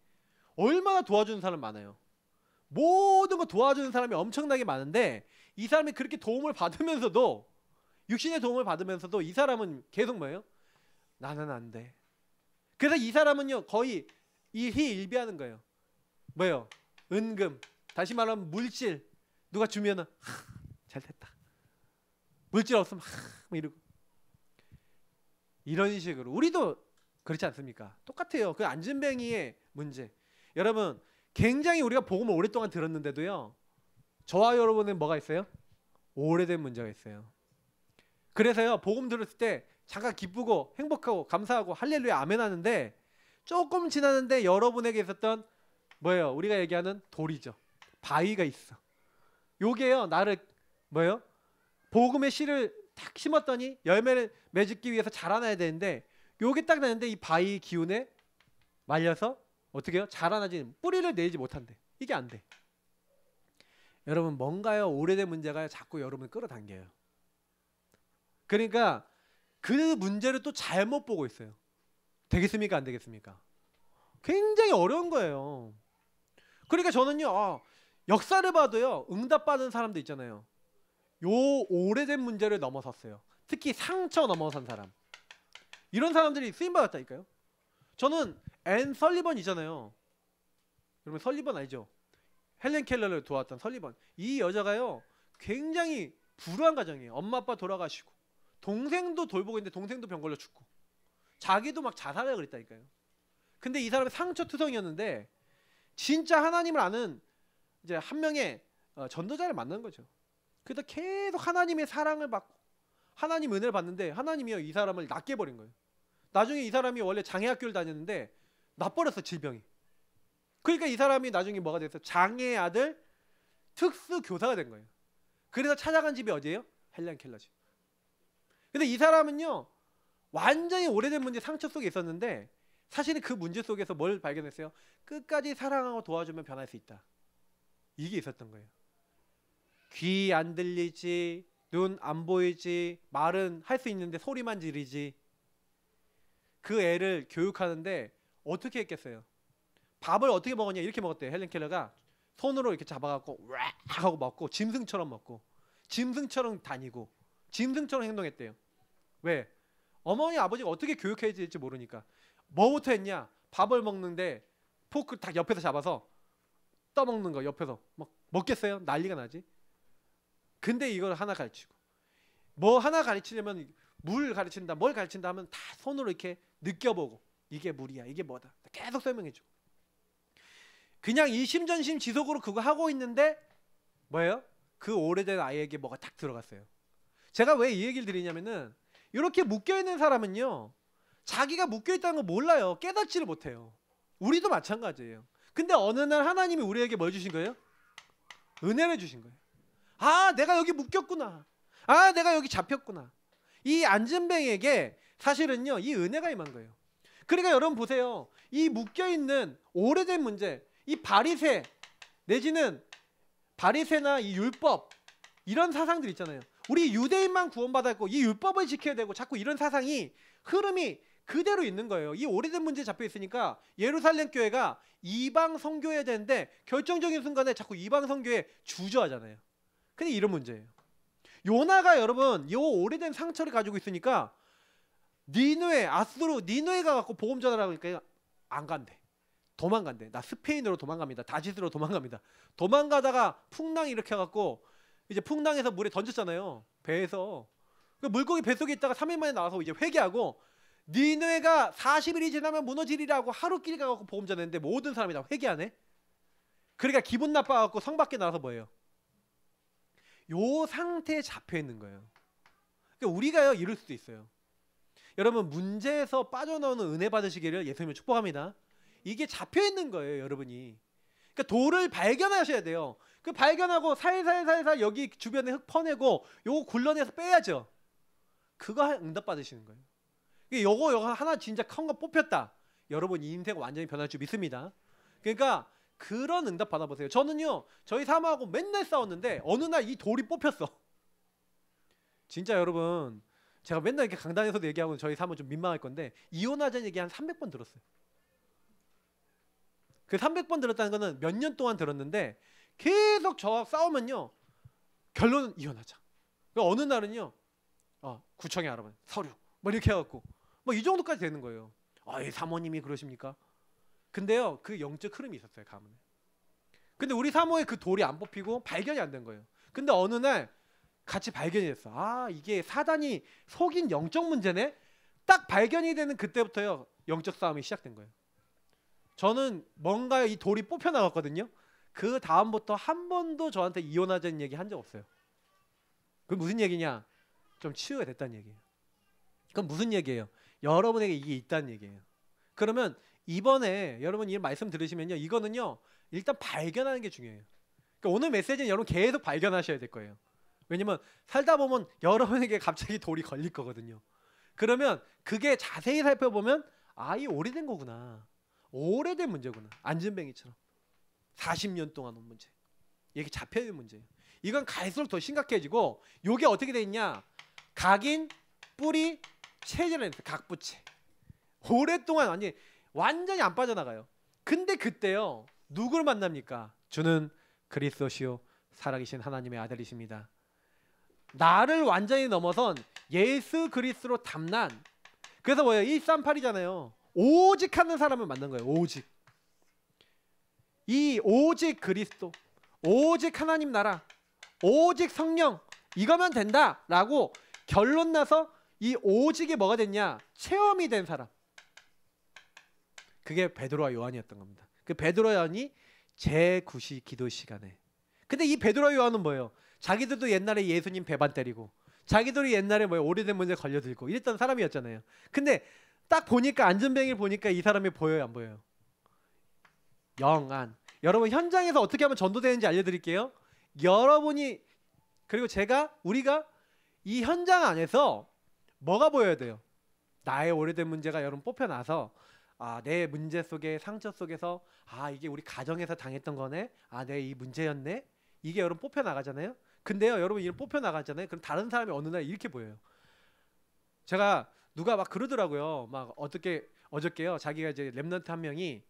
얼마나 도와주는 사람 많아요. 모든 거 도와주는 사람이 엄청나게 많은데 이 사람이 그렇게 도움을 받으면서도, 육신의 도움을 받으면서도 이 사람은 계속 뭐예요? 나는 안 돼. 그래서 이 사람은요 거의 일희일비하는 거예요. 뭐예요? 은금, 다시 말하면 물질 누가 주면은 잘 됐다. 물질 없으면 뭐 이러고, 이런 식으로. 우리도 그렇지 않습니까? 똑같아요. 그 안진뱅이의 문제. 여러분 굉장히 우리가 복음을 오랫동안 들었는데도요 저와 여러분은 뭐가 있어요? 오래된 문제가 있어요. 그래서요 복음 들었을 때 잠깐 기쁘고 행복하고 감사하고 할렐루야 아멘 하는데 조금 지나는데 여러분에게 있었던 뭐예요? 우리가 얘기하는 돌이죠. 바위가 있어. 요게요 나를 뭐예요? 복음의 씨를 탁 심었더니 열매를 맺기 위해서 자라나야 되는데 요게 딱 나는데 이 바위 기운에 말려서 어떻게 해요? 자라나지, 뿌리를 내지 못한대. 이게 안 돼. 여러분 뭔가요? 오래된 문제가 자꾸 여러분을 끌어당겨요. 그러니까 그 문제를 또 잘못 보고 있어요. 되겠습니까? 안 되겠습니까? 굉장히 어려운 거예요. 그러니까 저는요 역사를 봐도요 응답받은 사람도 있잖아요. 요 오래된 문제를 넘어섰어요. 특히 상처 넘어선 사람, 이런 사람들이 쓰임받았다니까요. 저는 앤 설리번 있잖아요. 여러분 설리번 알죠? 헬렌 켈러를 도왔던 설리번. 이 여자가요 굉장히 불우한 가정이에요. 엄마 아빠 돌아가시고 동생도 돌보고 있는데 동생도 병 걸려 죽고 자기도 막 자살을 그랬다니까요. 근데 이 사람이 상처투성이었는데 진짜 하나님을 아는 이제 한 명의 전도자를 만난 거죠. 그래서 계속 하나님의 사랑을 받고 하나님 은혜를 받는데 하나님이요 이 사람을 낫게 버린 거예요. 나중에 이 사람이 원래 장애학교를 다녔는데 낫버렸어 질병이. 그러니까 이 사람이 나중에 뭐가 됐어? 장애 아들 특수교사가 된 거예요. 그래서 찾아간 집이 어디예요? 헬렌 켈러 집. 근데 이 사람은요 완전히 오래된 문제 상처 속에 있었는데 사실은 그 문제 속에서 뭘 발견했어요? 끝까지 사랑하고 도와주면 변할 수 있다. 이게 있었던 거예요. 귀 안 들리지, 눈 안 보이지, 말은 할 수 있는데 소리만 지르지. 그 애를 교육하는데 어떻게 했겠어요? 밥을 어떻게 먹었냐 이렇게 먹었대요. 헬렌 켈러가 손으로 이렇게 잡아갖고 와 하고 먹고 짐승처럼 먹고 짐승처럼 다니고 짐승처럼 행동했대요. 왜? 어머니 아버지가 어떻게 교육해야 될지 모르니까. 뭐부터 했냐? 밥을 먹는데 포크 딱 옆에서 잡아서 떠먹는 거 옆에서 먹겠어요? 난리가 나지. 근데 이걸 하나 가르치고 뭐 하나 가르치려면 물 가르친다 뭘 가르친다 하면 다 손으로 이렇게 느껴보고 이게 물이야 이게 뭐다 계속 설명해줘. 그냥 이심전심지속으로 그거 하고 있는데 뭐예요? 그 오래된 아이에게 뭐가 딱 들어갔어요. 제가 왜 이 얘기를 드리냐면은 이렇게 묶여있는 사람은요 자기가 묶여있다는 거 몰라요. 깨닫지를 못해요. 우리도 마찬가지예요. 근데 어느 날 하나님이 우리에게 뭘 주신 거예요? 은혜를 주신 거예요. 아 내가 여기 묶였구나. 아 내가 여기 잡혔구나. 이 안진뱅에게 사실은요 이 은혜가 임한 거예요. 그러니까 여러분 보세요. 이 묶여있는 오래된 문제 이 바리새 내지는 바리새나 이 율법 이런 사상들 있잖아요. 우리 유대인만 구원받았고 이 율법을 지켜야 되고 자꾸 이런 사상이 흐름이 그대로 있는 거예요. 이 오래된 문제에 잡혀 있으니까 예루살렘 교회가 이방 선교해야 되는데 결정적인 순간에 자꾸 이방 선교에 주저하잖아요. 근데 이런 문제예요. 요나가 여러분 이 오래된 상처를 가지고 있으니까 니느웨 아수르 니느웨가 갖고 복음 전하라고 하니까 안 간대. 도망간대. 나 스페인으로 도망갑니다. 다시스로 도망갑니다. 도망가다가 풍랑이 일으켜갖고 이제 풍랑에서 물에 던졌잖아요. 배에서. 물고기 뱃속에 있다가 3일 만에 나와서 이제 회개하고 니느웨가 40일이 지나면 무너지리라고 하루끼리 가갖고 복음 전했는데 모든 사람이 다 회개하네. 그러니까 기분 나빠갖고 성 밖에 나와서 뭐예요? 요 상태에 잡혀 있는 거예요. 그러니까 우리가요 이럴 수도 있어요. 여러분 문제에서 빠져나오는 은혜 받으시기를 예수님을 축복합니다. 이게 잡혀 있는 거예요, 여러분이. 그러니까 돌을 발견하셔야 돼요. 그 발견하고 살살살살 여기 주변에 흙 퍼내고 요거 굴러내서 빼야죠. 그거 응답 받으시는 거예요. 요거 하나 진짜 큰 거 뽑혔다. 여러분 인생 완전히 변할 줄 믿습니다. 그러니까 그런 응답 받아보세요. 저는요 저희 사모하고 맨날 싸웠는데 어느 날 이 돌이 뽑혔어. 진짜 여러분 제가 맨날 이렇게 강단에서도 얘기하고 저희 사모 좀 민망할 건데 이혼하자는 얘기 한 300번 들었어요. 그 300번 들었다는 거는 몇 년 동안 들었는데 계속 저와 싸우면요 결론은 이혼하자. 그러니까 어느 날은요 구청에 알아보면 서류 뭐 이렇게 해갖고 뭐 이 정도까지 되는 거예요. 이 사모님이 그러십니까? 근데요 그 영적 흐름이 있었어요 가문에. 근데 우리 사모의 그 돌이 안 뽑히고 발견이 안 된 거예요. 근데 어느 날 같이 발견이 됐어. 이게 사단이 속인 영적 문제네. 딱 발견이 되는 그때부터요 영적 싸움이 시작된 거예요. 저는 뭔가 이 돌이 뽑혀 나갔거든요. 그 다음부터 한 번도 저한테 이혼하자는 얘기 한 적 없어요. 그건 무슨 얘기냐? 좀 치유가 됐다는 얘기예요. 그건 무슨 얘기예요? 여러분에게 이게 있다는 얘기예요. 그러면 이번에 여러분 이 말씀 들으시면요 이거는요 일단 발견하는 게 중요해요. 그러니까 오늘 메시지는 여러분 계속 발견하셔야 될 거예요. 왜냐면 살다 보면 여러분에게 갑자기 돌이 걸릴 거거든요. 그러면 그게 자세히 살펴보면 이 오래된 거구나. 오래된 문제구나. 안진뱅이처럼 40년 동안 온 문제. 이게 잡혀야 될 문제예요. 이건 갈수록 더 심각해지고 요게 어떻게 돼 있냐? 각인, 뿌리, 체제를 했어요. 각부체. 오랫동안 완전히 안 빠져나가요. 근데 그때요 누굴 만납니까? 주는 그리스도시요 살아계신 하나님의 아들이십니다. 나를 완전히 넘어선 예수 그리스도로 담난. 그래서 뭐예요? 138이잖아요. 오직 하는 사람을 만난 거예요. 오직. 이 오직 그리스도, 오직 하나님 나라, 오직 성령 이거면 된다라고 결론 나서 이 오직이 뭐가 됐냐? 체험이 된 사람. 그게 베드로와 요한이었던 겁니다. 그 베드로와 요한이 제9시 기도 시간에. 근데 이 베드로와 요한은 뭐예요? 자기들도 옛날에 예수님 배반 때리고 자기들이 옛날에 오래된 문제에 걸려들고 이랬던 사람이었잖아요. 근데 딱 보니까 안진뱅이를 보니까 이 사람이 보여요, 안 보여요? 영안. 여러분 현장에서 어떻게 하면 전도되는지 알려드릴게요. 여러분이 그리고 우리가 이 현장 안에서 뭐가 보여야 돼요? 나의 오래된 문제가 여러분 뽑혀나서 내 문제 속에 상처 속에서 이게 우리 가정에서 당했던 거네. 내 이 문제였네. 이게 여러분 뽑혀나가잖아요. 근데요 여러분 이런 뽑혀나가잖아요. 그럼 다른 사람이 어느 날 이렇게 보여요. 제가 누가 막 그러더라고요. 막 어저께요. 자기가 이제 랩런트 한 명이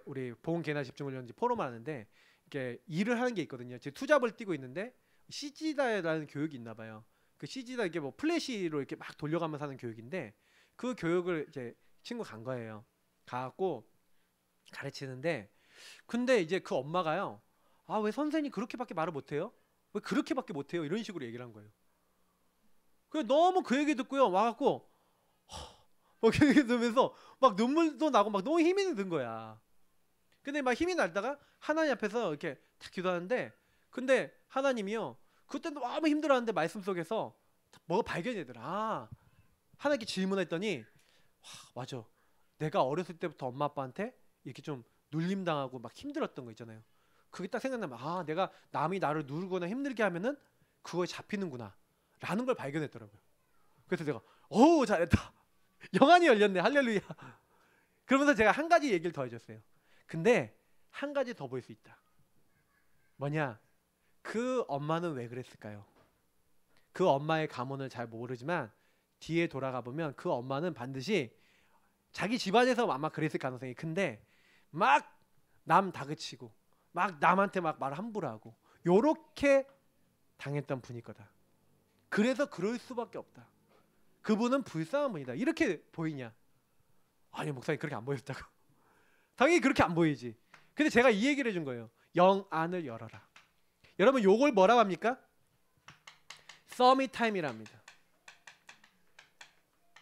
우리 보험 개나 집중훈련지 포럼 하는데 이렇게 일을 하는 게 있거든요. 지금 투잡을 뛰고 있는데 CG다라는 교육이 있나 봐요. 그 CG다 이게 뭐 플래시로 이렇게 막 돌려가면서 하는 교육인데 그 교육을 이제 친구 간 거예요. 가갖고 가르치는데 근데 이제 그 엄마가요. 아, 왜 선생님 그렇게밖에 말을 못해요? 왜 그렇게밖에 못해요? 이런 식으로 얘기를 한 거예요. 그 너무 그 얘기 듣고요. 와갖고 막 그 얘기 들으면서 막 눈물도 나고 막 너무 힘이 든 거야. 근데 막 힘이 날다가 하나님 앞에서 이렇게 탁 기도하는데 근데 하나님이요. 그때는 너무 힘들었는데 말씀 속에서 뭐가 발견되더라. 아, 하나님께 질문했더니 맞아. 내가 어렸을 때부터 엄마 아빠한테 이렇게 좀 눌림당하고 막 힘들었던 거 있잖아요. 그게 딱 생각나면 아, 내가 남이 나를 누르거나 힘들게 하면은 그거에 잡히는구나 라는 걸 발견했더라고요. 그래서 내가 어우 잘했다. 영안이 열렸네. 할렐루야. 그러면서 제가 한 가지 얘기를 더 해줬어요. 근데 한 가지 더 볼 수 있다. 뭐냐? 그 엄마는 왜 그랬을까요? 그 엄마의 가문을 잘 모르지만 뒤에 돌아가 보면 그 엄마는 반드시 자기 집안에서 아마 그랬을 가능성이 큰데 막 남 다그치고 막 남한테 막 말 함부로 하고 요렇게 당했던 분일 거다. 그래서 그럴 수밖에 없다. 그분은 불쌍한 분이다. 이렇게 보이냐? 아니 목사님 그렇게 안 보였다고. 당연히 그렇게 안 보이지. 근데 제가 이 얘기를 해준 거예요. 영안을 열어라. 여러분 요걸 뭐라고 합니까? 서밋 타임이랍니다.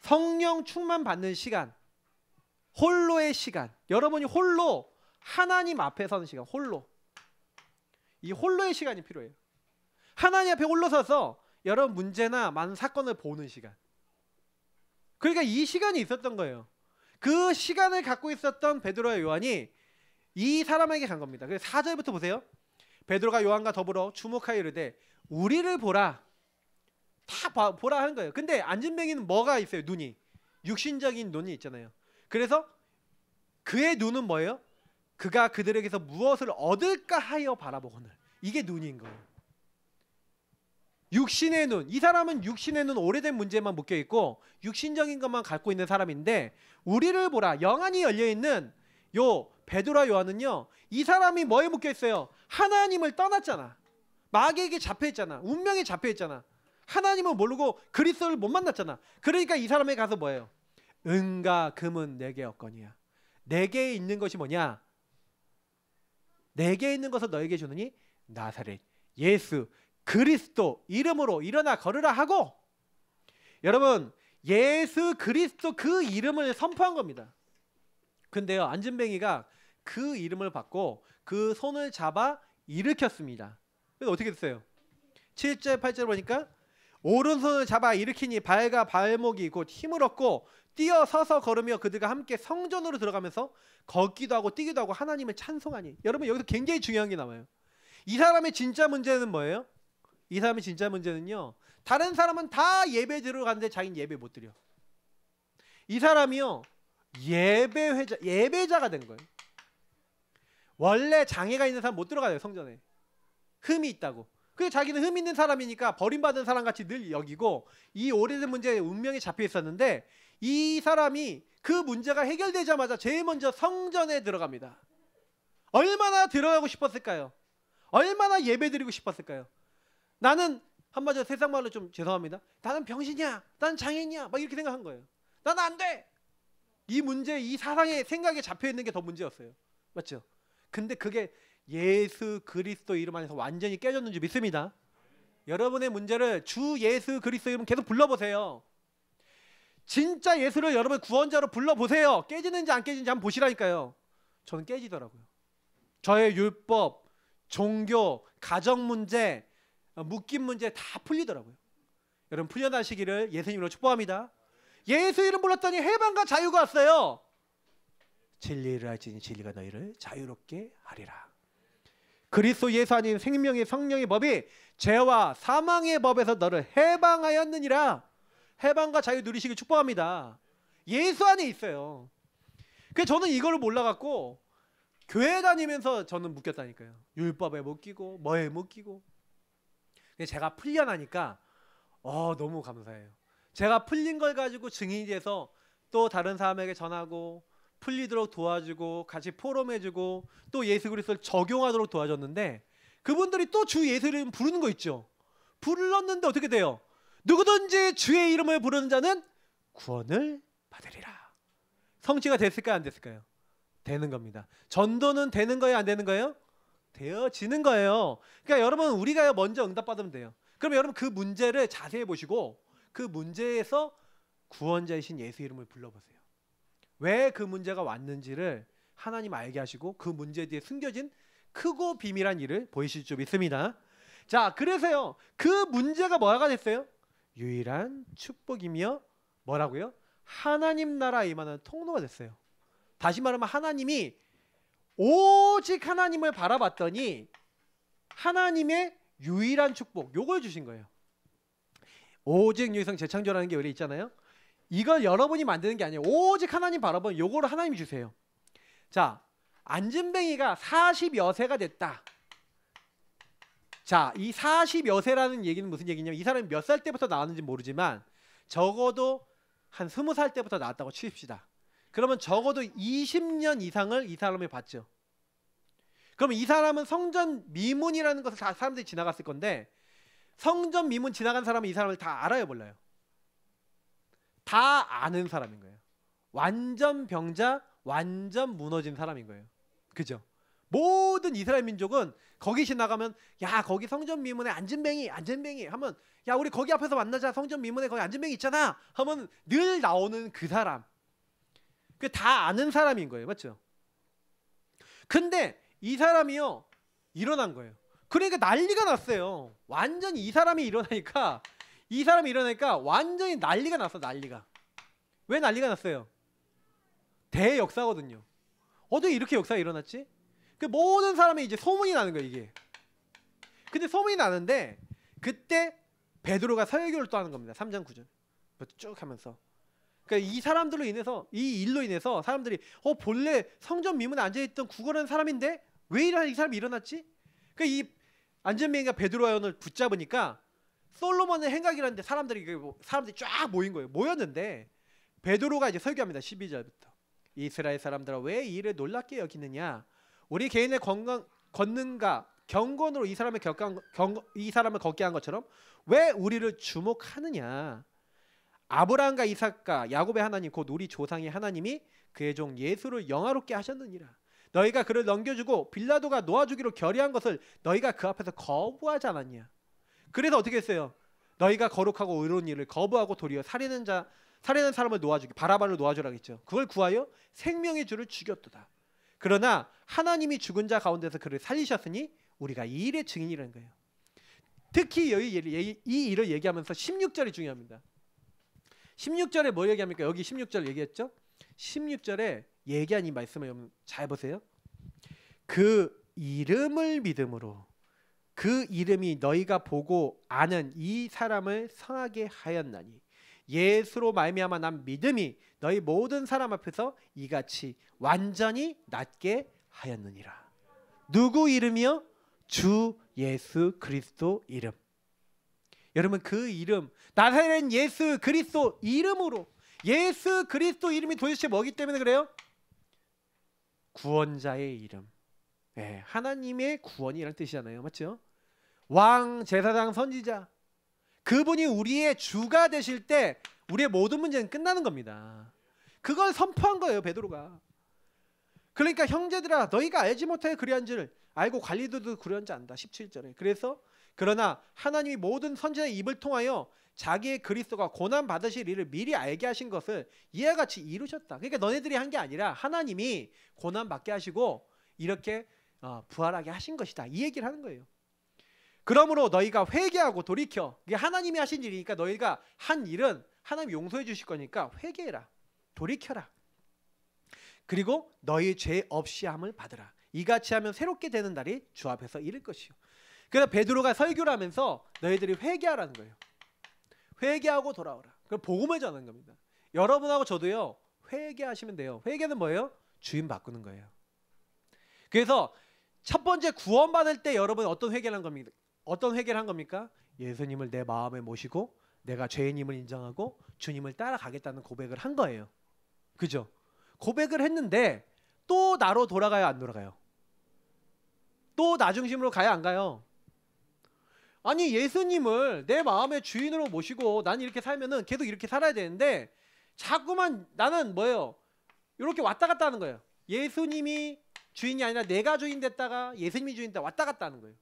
성령 충만 받는 시간, 홀로의 시간. 여러분이 홀로 하나님 앞에 서는 시간, 홀로. 이 홀로의 시간이 필요해요. 하나님 앞에 홀로 서서 여러분 문제나 많은 사건을 보는 시간. 그러니까 이 시간이 있었던 거예요. 그 시간을 갖고 있었던 베드로와 요한이 이 사람에게 간 겁니다. 그래서 4절부터 보세요. 베드로가 요한과 더불어 주목하여 이르되 우리를 보라. 다 보라 하는 거예요. 근데 안진뱅이는 뭐가 있어요? 눈이. 육신적인 눈이 있잖아요. 그래서 그의 눈은 뭐예요? 그가 그들에게서 무엇을 얻을까 하여 바라보거늘. 이게 눈인 거예요. 육신의 눈. 이 사람은 육신의 눈, 오래된 문제만 묶여 있고 육신적인 것만 갖고 있는 사람인데 우리를 보라. 영안이 열려 있는 요 베드로와 요한은요. 이 사람이 뭐에 묶여 있어요? 하나님을 떠났잖아. 마귀에게 잡혀 있잖아. 운명에 잡혀 있잖아. 하나님을 모르고 그리스도를 못 만났잖아. 그러니까 이 사람에게 가서 뭐예요? 은과 금은 내게 없거니와. 내게 있는 것이 뭐냐? 내게 있는 것을 너에게 주느니 나사렛 예수 그리스도 이름으로 일어나 걸으라 하고, 여러분 예수 그리스도 그 이름을 선포한 겁니다. 근데요 안진뱅이가 그 이름을 받고 그 손을 잡아 일으켰습니다. 그래서 어떻게 됐어요? 7절 8절 보니까 오른손을 잡아 일으키니 발과 발목이 곧 힘을 얻고 뛰어서서 걸으며 그들과 함께 성전으로 들어가면서 걷기도 하고 뛰기도 하고 하나님을 찬송하니. 여러분 여기서 굉장히 중요한 게 나와요. 이 사람의 진짜 문제는 뭐예요? 이 사람의 진짜 문제는요, 다른 사람은 다 예배 들어가는데 자기는 예배 못 드려. 이 사람이요 예배자가 된 거예요. 원래 장애가 있는 사람 못 들어가요. 성전에 흠이 있다고. 그래서 자기는 흠 있는 사람이니까 버림받은 사람같이 늘 여기고 이 오래된 문제에 운명이 잡혀 있었는데 이 사람이 그 문제가 해결되자마자 제일 먼저 성전에 들어갑니다. 얼마나 들어가고 싶었을까요? 얼마나 예배드리고 싶었을까요? 나는 한마디로 세상 말로 좀 죄송합니다. 나는 병신이야. 나는 장애인이야. 막 이렇게 생각한 거예요. 나는 안 돼. 이 문제, 이 사상의 생각에 잡혀 있는 게 더 문제였어요. 맞죠? 근데 그게 예수 그리스도 이름 안에서 완전히 깨졌는 줄 믿습니다. 여러분의 문제를 주 예수 그리스도 이름 계속 불러보세요. 진짜 예수를 여러분 구원자로 불러보세요. 깨지는지 안 깨지는지 한번 보시라니까요. 저는 깨지더라고요. 저의 율법, 종교, 가정 문제, 묶인 문제 다 풀리더라고요. 여러분 풀려나시기를 예수님으로 축복합니다. 예수 이름 불렀더니 해방과 자유가 왔어요. 진리를 알지니 진리가 너희를 자유롭게 하리라. 그리스도 예수 안인 생명의 성령의 법이 죄와 사망의 법에서 너를 해방하였느니라. 해방과 자유 누리시길 축복합니다. 예수 안에 있어요. 그래서 저는 이거를 몰라갖고 교회 다니면서 저는 묶였다니까요. 율법에 묶이고 뭐에 묶이고. 제가 풀려나니까 너무 감사해요. 제가 풀린 걸 가지고 증인이 돼서 또 다른 사람에게 전하고 풀리도록 도와주고 같이 포럼해주고 또 예수 그리스도를 적용하도록 도와줬는데 그분들이 또 주 예수 이름 부르는 거 있죠. 불렀는데 어떻게 돼요? 누구든지 주의 이름을 부르는 자는 구원을 받으리라. 성취가 됐을까요? 안 됐을까요? 되는 겁니다. 전도는 되는 거예요? 안 되는 거예요? 되어지는 거예요. 그러니까 여러분 우리가 먼저 응답받으면 돼요. 그럼 여러분 그 문제를 자세히 보시고 그 문제에서 구원자이신 예수 이름을 불러보세요. 왜 그 문제가 왔는지를 하나님 알게 하시고 그 문제 뒤에 숨겨진 크고 비밀한 일을 보이실 줄 믿습니다. 자, 그래서요. 그 문제가 뭐가 됐어요? 유일한 축복이며 뭐라고요? 하나님 나라 임하는 통로가 됐어요. 다시 말하면 하나님이 오직 하나님을 바라봤더니 하나님의 유일한 축복 요걸 주신 거예요. 오직 유일성 재창조라는 게 원래 있잖아요. 이걸 여러분이 만드는 게 아니에요. 오직 하나님 바라보면 요거를 하나님이 주세요. 자, 안진뱅이가 40여 세가 됐다. 자, 이 40여 세라는 얘기는 무슨 얘기냐면 이 사람이 몇 살 때부터 나왔는지 모르지만 적어도 한 20살 때부터 나왔다고 치십시다. 그러면 적어도 20년 이상을 이 사람이 봤죠. 그러면 이 사람은 성전 미문이라는 것을 다 사람들이 지나갔을 건데 성전 미문 지나간 사람은 이 사람을 다 알아요, 몰라요? 다 아는 사람인 거예요. 완전 병자, 완전 무너진 사람인 거예요. 그죠? 모든 이스라엘 민족은 거기 지나가면 야 거기 성전 미문에 안진뱅이 하면 야 우리 거기 앞에서 만나자. 성전 미문에 거기 안진뱅이 있잖아 하면 늘 나오는 그 사람. 그 다 아는 사람인 거예요. 맞죠? 근데 이 사람이요 일어난 거예요. 그러니까 난리가 났어요. 완전히 이 사람이 일어나니까 완전히 난리가 났어. 난리가. 왜 난리가 났어요? 대역사거든요. 어떻게 이렇게 역사가 일어났지? 그 모든 사람이 이제 소문이 나는 거예요, 이게. 근데 소문이 나는데 그때 베드로가 설교를 또 하는 겁니다. 3장 9절. 쭉 하면서. 그러니까 이 사람들로 인해서 이 일로 인해서 사람들이 본래 성전 미문에 앉아 있던 구걸하는 사람인데 왜 이 사람이 일어났지? 그러니까 이 안진뱅이가 베드로와 요한을 붙잡으니까 솔로몬의 행각이라는데 사람들이 쫙 모인 거예요. 모였는데 베드로가 이제 설교합니다. 12절부터. 이스라엘 사람들아 왜 이 일을 놀랍게 여기느냐? 우리 개인의 권능과 경건으로 이 사람을 걷게 한 것처럼 왜 우리를 주목하느냐? 아브라함과 이삭과 야곱의 하나님 곧 우리 조상의 하나님이 그의 종 예수를 영화롭게 하셨느니라. 너희가 그를 넘겨주고 빌라도가 놓아주기로 결의한 것을 너희가 그 앞에서 거부하지 않았냐? 그래서 어떻게 했어요? 너희가 거룩하고 의로운 일을 거부하고 도리어 살인한 사람을 놓아주기 바라바를 놓아주라고 했죠. 그걸 구하여 생명의 주를 죽였도다. 그러나 하나님이 죽은 자 가운데서 그를 살리셨으니 우리가 이 일의 증인이라는 거예요. 특히 이 일을 얘기하면서 16절이 중요합니다. 16절에 뭐 얘기합니까? 여기 16절 얘기했죠? 16절에 얘기한 이 말씀을 여러분 잘 보세요. 그 이름을 믿음으로 그 이름이 너희가 보고 아는 이 사람을 성하게 하였나니 예수로 말미암아 난 믿음이 너희 모든 사람 앞에서 이같이 완전히 낫게 하였느니라. 누구 이름이요? 주 예수 그리스도 이름. 여러분 그 이름 나사렛 예수 그리스도 이름으로 예수 그리스도 이름이 도대체 뭐기 때문에 그래요? 구원자의 이름. 네, 하나님의 구원이라는 뜻이잖아요. 맞죠? 왕, 제사장, 선지자 그분이 우리의 주가 되실 때 우리의 모든 문제는 끝나는 겁니다. 그걸 선포한 거예요, 베드로가. 그러니까 형제들아 너희가 알지 못하여 그리한 줄 알고 관리들도 그리한 줄 안다. 17절에. 그래서 그러나 하나님이 모든 선지자의 입을 통하여 자기의 그리스도가 고난 받으실 일을 미리 알게 하신 것을 이와 같이 이루셨다. 그러니까 너네들이 한 게 아니라 하나님이 고난 받게 하시고 이렇게 부활하게 하신 것이다. 이 얘기를 하는 거예요. 그러므로 너희가 회개하고 돌이켜. 이게 하나님이 하신 일이니까 너희가 한 일은 하나님 용서해 주실 거니까 회개해라. 돌이켜라. 그리고 너희 죄 없이 함을 받으라. 이같이 하면 새롭게 되는 날이 주 앞에서 이를 것이요. 그래서 베드로가 설교를 하면서 너희들이 회개하라는 거예요. 회개하고 돌아오라. 그럼 복음을 전하는 겁니다. 여러분하고 저도요. 회개하시면 돼요. 회개는 뭐예요? 주인 바꾸는 거예요. 그래서 첫 번째 구원받을 때 여러분 어떤 회개를 한 겁니까? 어떤 회개를 한 겁니까? 예수님을 내 마음에 모시고 내가 죄인임을 인정하고 주님을 따라가겠다는 고백을 한 거예요. 그죠? 고백을 했는데 또 나로 돌아가요, 안 돌아가요? 또 나 중심으로 가요, 안 가요? 아니, 예수님을 내 마음의 주인으로 모시고 난 이렇게 살면은 계속 이렇게 살아야 되는데 자꾸만 나는 뭐예요? 이렇게 왔다 갔다 하는 거예요. 예수님이 주인이 아니라 내가 주인 됐다가 예수님이 주인 됐다 왔다 갔다 하는 거예요.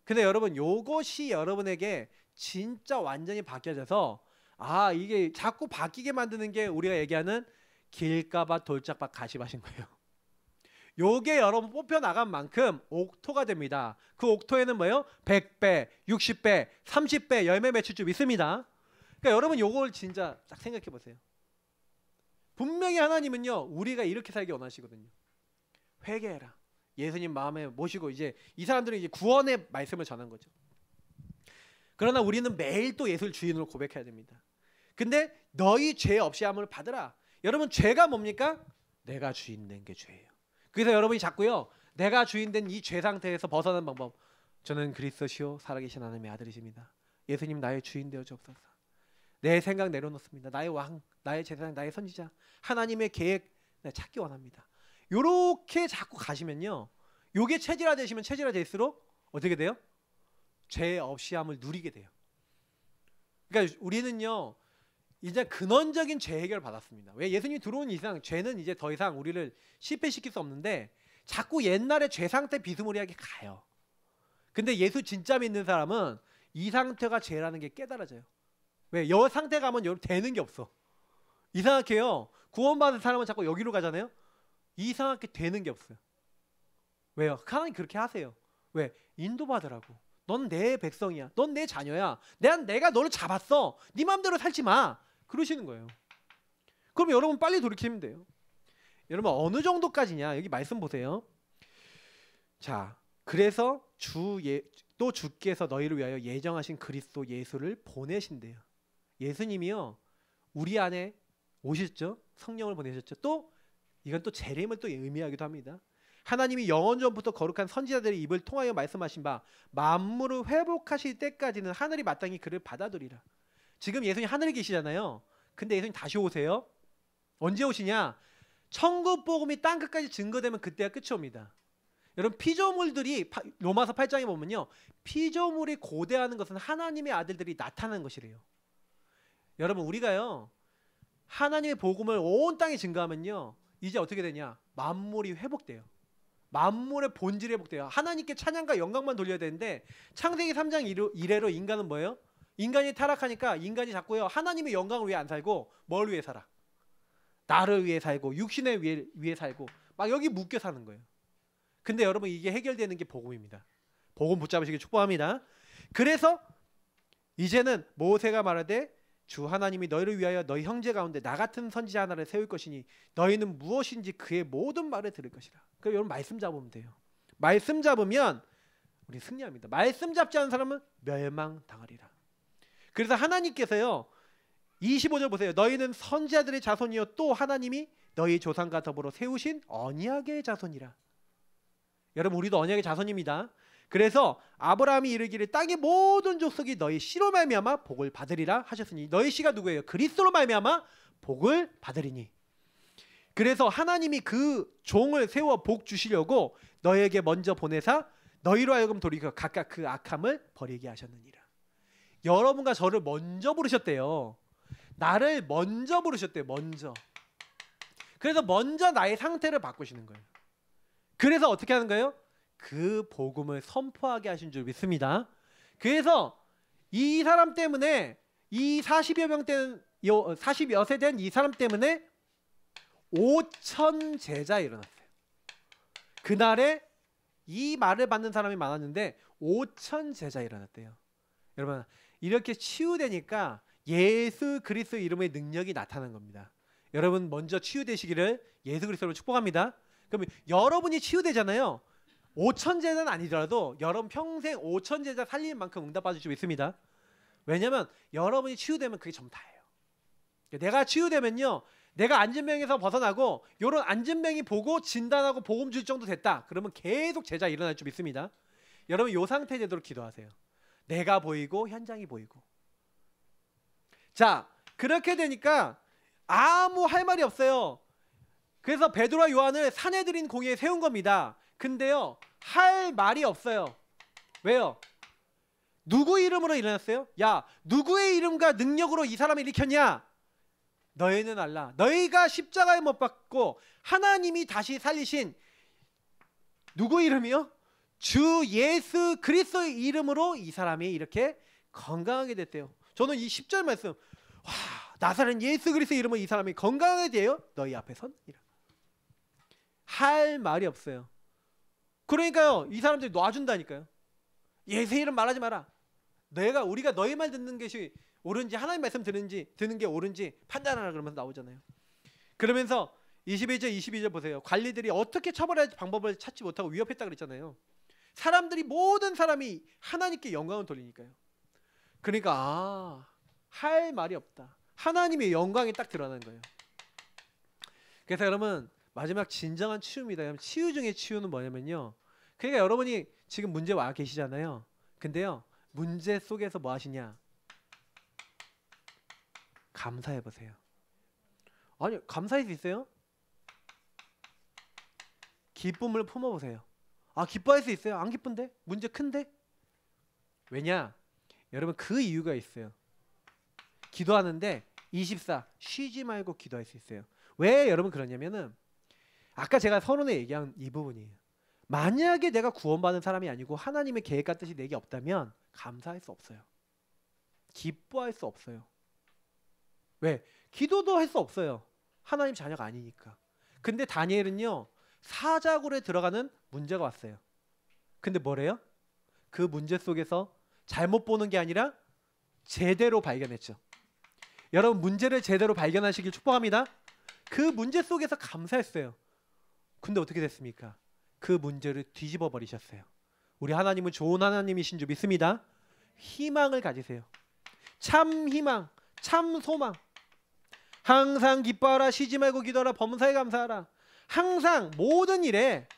근데 여러분, 요것이 여러분에게 진짜 완전히 바뀌어져서 이게 자꾸 바뀌게 만드는 게 우리가 얘기하는 길가밭 돌짝밭 가시밭인 거예요. 요게 여러분 뽑혀나간 만큼 옥토가 됩니다. 그 옥토에는 뭐예요? 100배, 60배, 30배 열매 맺힐 줄 믿습니다. 그러니까 여러분 요걸 진짜 딱 생각해 보세요. 분명히 하나님은요, 우리가 이렇게 살기 원하시거든요. 회개해라. 예수님 마음에 모시고 이제 이 사람들은 이제 구원의 말씀을 전한 거죠. 그러나 우리는 매일 또 예수를 주인으로 고백해야 됩니다. 근데 너희 죄 없이 함을 받으라. 여러분, 죄가 뭡니까? 내가 주인 된 게 죄예요. 그래서 여러분이 자꾸요, 내가 주인 된 이 죄 상태에서 벗어나는 방법, 저는 그리스도시요 살아계신 하나님의 아들이십니다. 예수님 나의 주인 되어 주옵소서. 내 생각 내려놓습니다. 나의 왕, 나의 제사장, 나의 선지자, 하나님의 계획 찾기 원합니다. 요렇게 자꾸 가시면요, 요게 체질화되시면 체질화될수록 어떻게 돼요? 죄 없이 함을 누리게 돼요. 그러니까 우리는요, 이제 근원적인 죄 해결 받았습니다. 왜? 예수님이 들어온 이상 죄는 이제 더 이상 우리를 실패시킬 수 없는데 자꾸 옛날의 죄 상태 비스무리하게 가요. 근데 예수 진짜 믿는 사람은 이 상태가 죄라는 게 깨달아져요. 왜? 여 상태 가면 여러분 되는 게 없어. 이상하게요, 구원받은 사람은 자꾸 여기로 가잖아요. 이상하게 되는 게 없어요. 왜요? 하나님 그렇게 하세요. 왜? 인도받으라고. 넌 내 백성이야. 넌 내 자녀야. 내가 너를 잡았어. 네 마음대로 살지 마. 그러시는 거예요. 그럼 여러분 빨리 돌이키면 돼요. 여러분 어느 정도까지냐? 여기 말씀 보세요. 자, 그래서 또 주께서 너희를 위하여 예정하신 그리스도 예수를 보내신대요. 예수님이요, 우리 안에 오셨죠? 성령을 보내셨죠? 또 이건 또 재림을 또 의미하기도 합니다. 하나님이 영원전부터 거룩한 선지자들의 입을 통하여 말씀하신 바 만물을 회복하실 때까지는 하늘이 마땅히 그를 받아들이라. 지금 예수님 하늘에 계시잖아요. 근데 예수님 다시 오세요. 언제 오시냐? 천국 복음이 땅 끝까지 증거되면 그때가 끝이 옵니다. 여러분, 피조물들이 로마서 8장에 보면요, 피조물이 고대하는 것은 하나님의 아들들이 나타나는 것이래요. 여러분, 우리가요, 하나님의 복음을 온 땅에 증거하면요, 이제 어떻게 되냐? 만물이 회복돼요. 만물의 본질이 회복돼요. 하나님께 찬양과 영광만 돌려야 되는데 창세기 3장 이래로 인간은 뭐예요? 인간이 타락하니까 인간이 자꾸요, 하나님의 영광을 위해 안 살고 뭘 위해 살아? 나를 위해 살고 육신을 위해 살고 막 여기 묶여 사는 거예요. 근데 여러분, 이게 해결되는 게 복음입니다. 복음 붙잡으시길 축복합니다. 그래서 이제는 모세가 말하되 주 하나님이 너희를 위하여 너희 형제 가운데 나 같은 선지자 하나를 세울 것이니 너희는 무엇인지 그의 모든 말을 들을 것이라. 그럼 여러분 말씀 잡으면 돼요. 말씀 잡으면 우리 승리합니다. 말씀 잡지 않은 사람은 멸망당하리라. 그래서 하나님께서요, 25절 보세요. 너희는 선지자들의 자손이요 또 하나님이 너희 조상과 더불어 세우신 언약의 자손이라. 여러분, 우리도 언약의 자손입니다. 그래서 아브라함이 이르기를 땅의 모든 족속이 너희 씨로 말미암아 복을 받으리라 하셨으니 너희 씨가 누구예요? 그리스도로 말미암아 복을 받으리니. 그래서 하나님이 그 종을 세워 복 주시려고 너희에게 먼저 보내사 너희로 하여금 돌이켜 각각 그 악함을 버리게 하셨느니라. 여러분과 저를 먼저 부르셨대요. 나를 먼저 부르셨대요. 먼저. 그래서 먼저 나의 상태를 바꾸시는 거예요. 그래서 어떻게 하는 거예요? 그 복음을 선포하게 하신 줄 믿습니다. 그래서 이 사람 때문에, 이 40여 세 된 이 사람 때문에 5천 제자 일어났어요. 그날에 이 말을 받는 사람이 많았는데 5천 제자 일어났대요. 여러분, 이렇게 치유되니까 예수 그리스도 이름의 능력이 나타나는 겁니다. 여러분 먼저 치유되시기를 예수 그리스도로 축복합니다. 그러면 여러분이 치유되잖아요. 5천 제자는 아니더라도 여러분 평생 5천 제자 살릴 만큼 응답 받을 수 있습니다. 왜냐면 여러분이 치유되면 그게 전부 다예요. 내가 치유되면요, 내가 안진병에서 벗어나고 요런 안진병이 보고 진단하고 복음 줄 정도 됐다, 그러면 계속 제자 일어날 줄 믿습니다. 여러분 요 상태 되도록 기도하세요. 내가 보이고 현장이 보이고. 자, 그렇게 되니까 아무 할 말이 없어요. 그래서 베드로와 요한을 사내들인 공회에 세운 겁니다. 근데요, 할 말이 없어요. 왜요? 누구 이름으로 일어났어요? 야, 누구의 이름과 능력으로 이 사람을 일으켰냐? 너희는 알라. 너희가 십자가에 못 박고 하나님이 다시 살리신 누구 이름이요? 주 예수 그리스도의 이름으로 이 사람이 이렇게 건강하게 됐대요. 저는 이 10절 말씀, 와, 나사렛 예수 그리스도의 이름으로 이 사람이 건강하게 돼요. 너희 앞에 선이라. 할 말이 없어요. 그러니까요, 이 사람들이 놔준다니까요. 예수 이름 말하지 마라. 우리가 너희 말 듣는 것이 옳은지 하나님 말씀 듣는 게 옳은지 판단하라 그러면서 나오잖아요. 그러면서 21절 22절 보세요. 관리들이 어떻게 처벌할 방법을 찾지 못하고 위협했다 그랬잖아요. 모든 사람이 하나님께 영광을 돌리니까요. 그러니까 할 말이 없다. 하나님의 영광이 딱 드러나는 거예요. 그래서 여러분, 마지막 진정한 치유입니다. 치유 중에 치유는 뭐냐면요, 그러니까 여러분이 지금 문제 와 계시잖아요. 근데요, 문제 속에서 뭐 하시냐? 감사해 보세요. 아니, 감사할 수 있어요? 기쁨을 품어 보세요. 아, 기뻐할 수 있어요? 안 기쁜데? 문제 큰데? 왜냐? 여러분, 그 이유가 있어요. 기도하는데 24 쉬지 말고 기도할 수 있어요. 왜 여러분 그러냐면은, 아까 제가 서론에 얘기한 이 부분이에요. 만약에 내가 구원받은 사람이 아니고 하나님의 계획과 뜻이 내게 없다면 감사할 수 없어요. 기뻐할 수 없어요. 왜? 기도도 할 수 없어요. 하나님 자녀가 아니니까. 근데 다니엘은요, 사자굴에 들어가는 문제가 왔어요. 근데 뭐래요? 그 문제 속에서 잘못 보는 게 아니라 제대로 발견했죠. 여러분, 문제를 제대로 발견하시길 축복합니다. 그 문제 속에서 감사했어요. 근데 어떻게 됐습니까? 그 문제를 뒤집어 버리셨어요. 우리 하나님은 좋은 하나님이신 줄 믿습니다. 희망을 가지세요. 참 희망, 참 소망. 항상 기뻐하라, 쉬지 말고 기도하라, 범사에 감사하라. 항상 모든 일에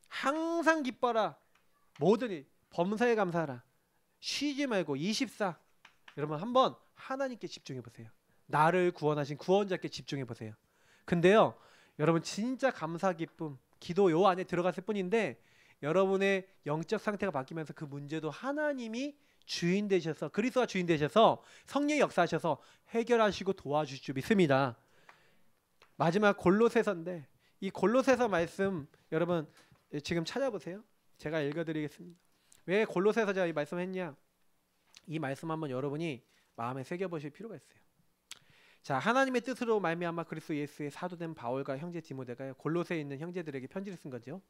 항상 기뻐하라, 모든 일 범사에 감사하라. 쉬지 말고 24. 여러분, 한번 하나님께 집중해 보세요. 나를 구원하신 구원자께 집중해 보세요. 근데요, 여러분, 진짜 감사 기쁨, 기도 요 안에 들어갔을 뿐인데, 여러분의 영적 상태가 바뀌면서 그 문제도 하나님이 주인 되셔서, 그리스도가 주인 되셔서 성령이 역사하셔서 해결하시고 도와주실 줄 믿습니다. 마지막 골로새서인데, 이 골로새서 말씀 여러분 지금 찾아보세요. 제가 읽어드리겠습니다. 왜 골로새서 제가 이 말씀을 했냐? 이 말씀 한번 여러분이 마음에 새겨보실 필요가 있어요. 자, 하나님의 뜻으로 말미암아 그리스도 예수의 사도된 바울과 형제 디모데가 골로새에 있는 형제들에게 편지를 쓴 거죠.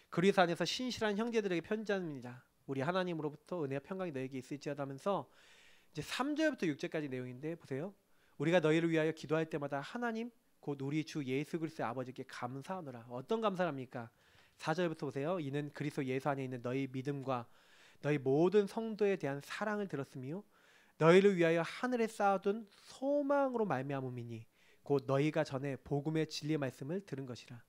그리스도 안에서 신실한 형제들에게 편지합니다. 우리 하나님으로부터 은혜와 평강이 너에게 있을지어다 하면서 이제 3절부터 6절까지 내용인데 보세요. 우리가 너희를 위하여 기도할 때마다 하나님 곧 우리 주 예수 그리스도의 아버지께 감사하노라. 어떤 감사를 합니까? 4절부터 보세요. 이는 그리스도 예수 안에 있는 너희 믿음과 너희 모든 성도에 대한 사랑을 들었으며 너희를 위하여 하늘에 쌓아둔 소망으로 말미암음이니 곧 너희가 전에 복음의 진리의 말씀을 들은 것이라.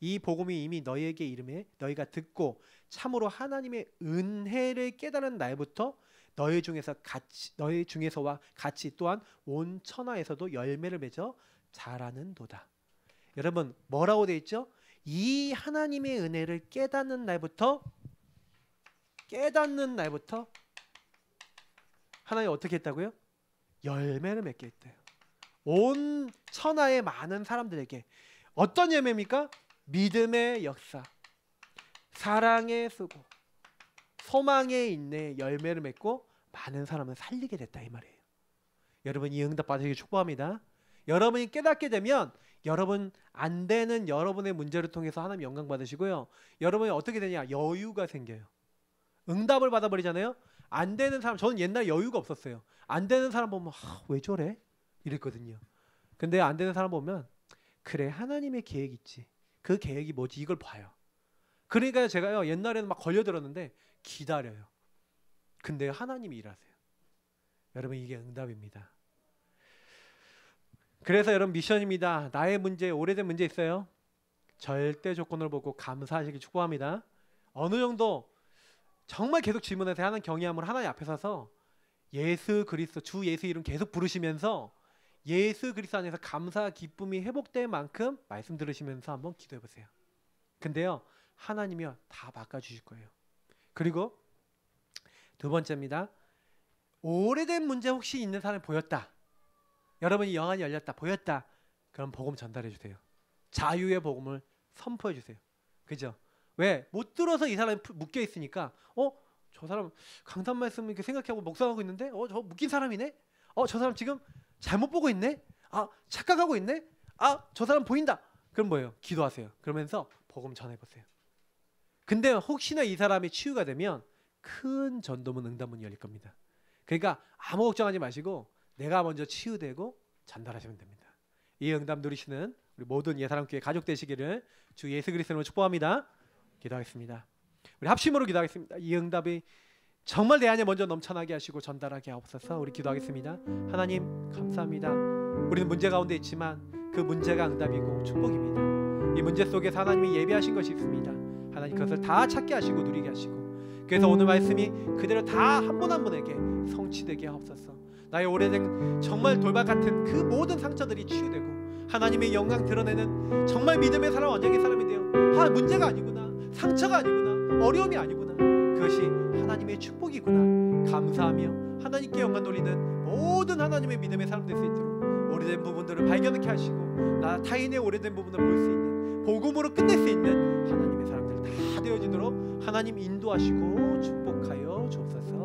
이 복음이 이미 너희에게 이름에 너희가 듣고 참으로 하나님의 은혜를 깨달은 날부터 너희 중에서와 같이 또한 온 천하에서도 열매를 맺어 자라는도다. 여러분, 뭐라고 돼 있죠? 이 하나님의 은혜를 깨닫는 날부터 하나님 어떻게 했다고요? 열매를 맺게 했대요. 온 천하의 많은 사람들에게. 어떤 열매입니까? 믿음의 역사, 사랑의 수고, 소망의 인내, 열매를 맺고 많은 사람을 살리게 됐다 이 말이에요. 여러분, 이 응답 받으시길 축복합니다. 여러분이 깨닫게 되면 여러분 안 되는 여러분의 문제를 통해서 하나님 영광 받으시고요. 여러분이 어떻게 되냐? 여유가 생겨요. 응답을 받아버리잖아요. 안 되는 사람, 저는 옛날에 여유가 없었어요. 안 되는 사람 보면 왜 저래? 이랬거든요. 근데 안 되는 사람 보면 그래, 하나님의 계획이 있지. 그 계획이 뭐지? 이걸 봐요. 그러니까 제가요, 옛날에는 막 걸려들었는데 기다려요. 근데 하나님이 일하세요. 여러분, 이게 응답입니다. 그래서 여러분, 미션입니다. 나의 문제, 오래된 문제 있어요? 절대 조건을 보고 감사하시길 축복합니다. 어느 정도 정말 계속 질문해서 하는 경외함으로 하나님 앞에 서서 예수 그리스도, 주 예수 이름 계속 부르시면서 예수 그리스도 안에서 감사 기쁨이 회복될 만큼 말씀 들으시면서 한번 기도해 보세요. 근데요, 하나님이요 다 바꿔주실 거예요. 그리고 두 번째입니다. 오래된 문제 혹시 있는 사람이 보였다, 여러분이 영안이 열렸다, 보였다, 그럼 복음 전달해 주세요. 자유의 복음을 선포해 주세요. 그죠? 왜? 못 들어서 이 사람이 묶여 있으니까 저 사람 강단 말씀 이렇게 생각하고 묵상하고 있는데 저 묶인 사람이네? 저 사람 지금 잘못 보고 있네? 착각하고 있네? 저 사람 보인다. 그럼 뭐예요? 기도하세요. 그러면서 복음 전해보세요. 근데 혹시나 이 사람이 치유가 되면 큰 전도문 응답문이 열릴 겁니다. 그러니까 아무 걱정하지 마시고 내가 먼저 치유되고 전달하시면 됩니다. 이 응답 누리시는 우리 모든 예사람교회 가족 되시기를 주 예수 그리스도로 축복합니다. 기도하겠습니다. 우리 합심으로 기도하겠습니다. 이 응답이 정말 내 안에 먼저 넘쳐나게 하시고 전달하게 하옵소서. 우리 기도하겠습니다. 하나님 감사합니다. 우리는 문제 가운데 있지만 그 문제가 응답이고 축복입니다. 이 문제 속에서 하나님이 예비하신 것이 있습니다. 하나님 그것을 다 찾게 하시고 누리게 하시고, 그래서 오늘 말씀이 그대로 다 한 분 한 분에게 성취되게 하옵소서. 나의 오래된 정말 돌박 같은 그 모든 상처들이 치유되고 하나님의 영광 드러내는 정말 믿음의 사람, 언약의 사람이 되어 문제가 아니구나, 상처가 아니구나, 어려움이 아니구나, 그것이 하나님의 축복이구나 감사하며 하나님께 영광 돌리는 모든 하나님의 믿음의 사람 될 수 있도록 오래된 부분들을 발견하게 하시고 나 타인의 오래된 부분을 볼 수 있는, 복음으로 끝낼 수 있는 하나님의 사람들 다 되어지도록 하나님 인도하시고 축복하여 주옵소서.